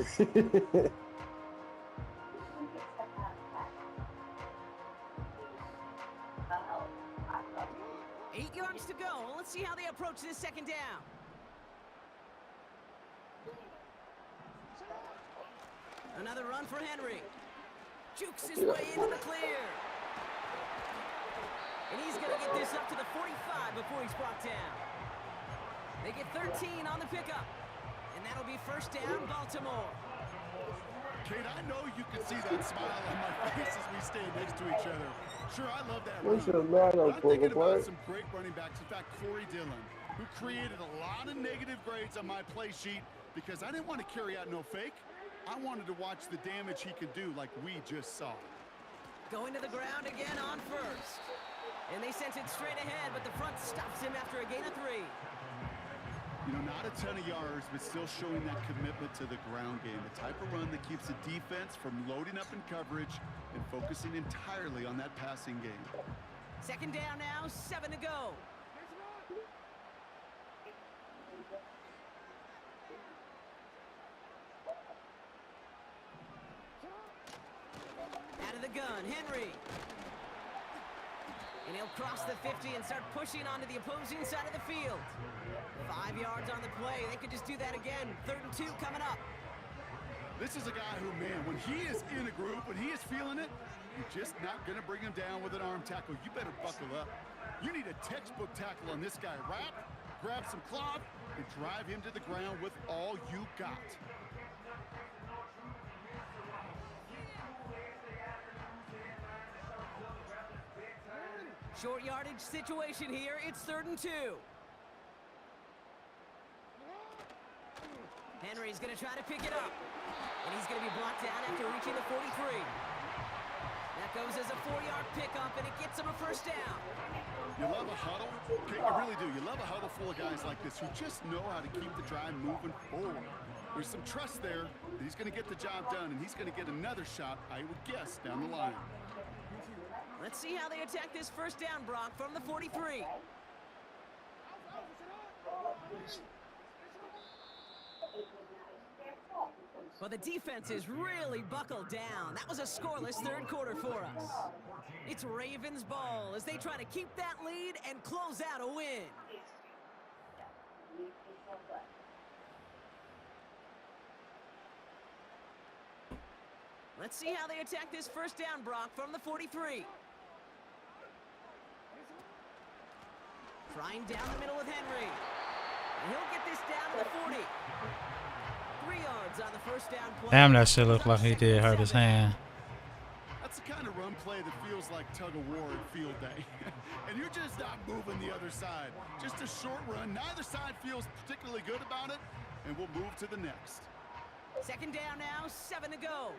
Let's see how they approach this second down. Another run for Henry. Jukes his way into the clear. And he's going to get this up to the 45 before he's brought down. They get 13 on the pickup. And that'll be first down, Baltimore. Kate, I know you can see that smile on my face as we stand next to each other. Sure, I love that run. What's your matter, I'm thinking boy? about some great running backs. In fact, Corey Dillon, who created a lot of negative grades on my play sheet because I didn't want to carry out no fake. I wanted to watch the damage he could do like we just saw. Going to the ground again on first. And they sent it straight ahead, but the front stops him after a gain of 3. You know, not a ton of yards, but still showing that commitment to the ground game. The type of run that keeps the defense from loading up in coverage and focusing entirely on that passing game. Second down now, 7 to go. Out of the gun, Henry. And he'll cross the 50 and start pushing onto the opposing side of the field. 5 yards on the play. They could just do that again. 3rd and 2 coming up. This is a guy who, man, when he is in a groove, when he is feeling it, you're just not going to bring him down with an arm tackle. You better buckle up. You need a textbook tackle on this guy. Wrap, grab some cloth, and drive him to the ground with all you got. Short yardage situation here. It's 3rd and 2. Henry's going to try to pick it up. And he's going to be brought down after reaching the 43. That goes as a 4-yard pickup, and it gets him a first down. You love a huddle? Okay, you really do. You love a huddle full of guys like this who just know how to keep the drive moving forward. There's some trust there that he's going to get the job done, and he's going to get another shot, I would guess, down the line. Let's see how they attack this first down, Brock, from the 43. Well, the defense is really buckled down. That was a scoreless 3rd quarter for us. It's Ravens ball as they try to keep that lead and close out a win. Let's see how they attack this first down, Brock, from the 43. Trying down the middle with Henry. And he'll get this down to the 40. 3 yards on the first down play. Damn, that shit looked like he did hurt his hand. That's the kind of run play that feels like tug-of-war at field day. And you're just not moving the other side. Just a short run. Neither side feels particularly good about it, and we'll move to the next. Second down now, 7 to go.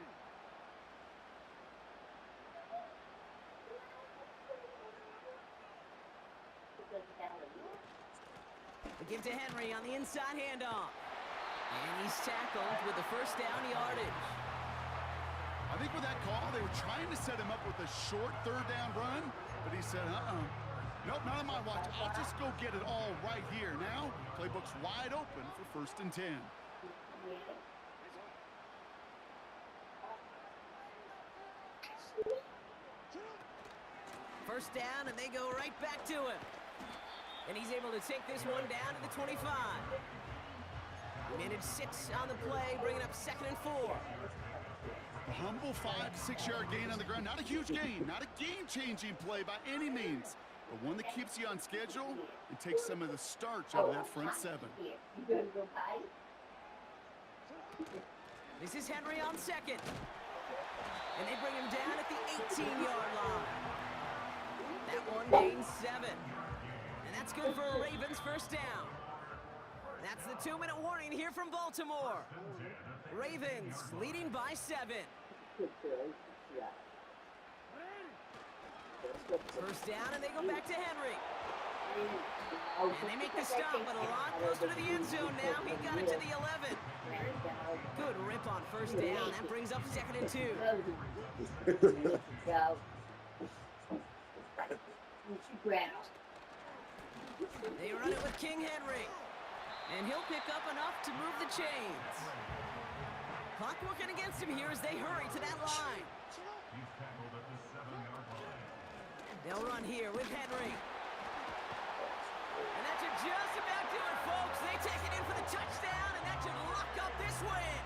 We give to Henry on the inside handoff. And he's tackled with the first down yardage. I think with that call, they were trying to set him up with a short 3rd down run, but he said, nope, not on my watch. I'll just go get it all right here. Now, playbook's wide open for 1st and 10. First down, and they go right back to him. And he's able to take this one down to the 25. He managed 6 on the play, bringing up 2nd and 4. A humble 5 to 6 yard gain on the ground. Not a huge gain, not a game-changing play by any means, but one that keeps you on schedule and takes some of the starch out of that front 7. This is Henry on 2nd. And they bring him down at the 18-yard line. That one gains 7. And that's good for a Ravens first down. That's the 2-minute warning here from Baltimore. Ravens leading by 7. First down, and they go back to Henry. And they make the stop, but a lot closer to the end zone now. He got it to the 11. Good rip on first down. That brings up 2nd and 2. They run it with King Henry. And he'll pick up enough to move the chains. Clock working against him here as they hurry to that line. They'll run here with Henry. And that should just about do it, folks. They take it in for the touchdown, and that should lock up this win.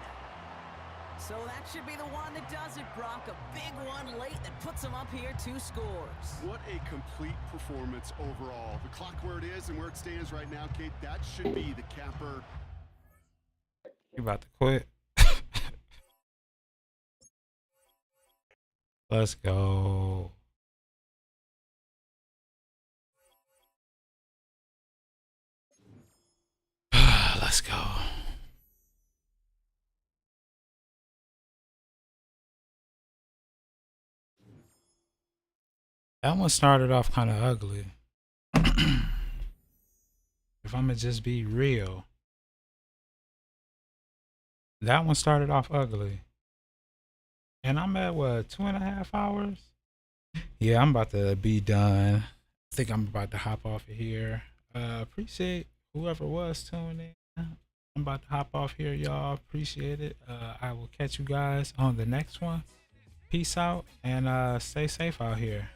So that should be the one that does it, Brock. A big one late that puts them up here 2 scores. What a complete performance overall. The clock where it is and where it stands right now, Kate, that should be the capper. You about to quit? Let's go. Let's go. That one started off kind of ugly. If I'm gonna just be real, that one started off ugly. And I'm at what, 2.5 hours? Yeah, I'm about to be done. I think I'm about to hop off of here. Appreciate whoever was tuning in. I'm about to hop off here, y'all. Appreciate it. I will catch you guys on the next one. Peace out and stay safe out here.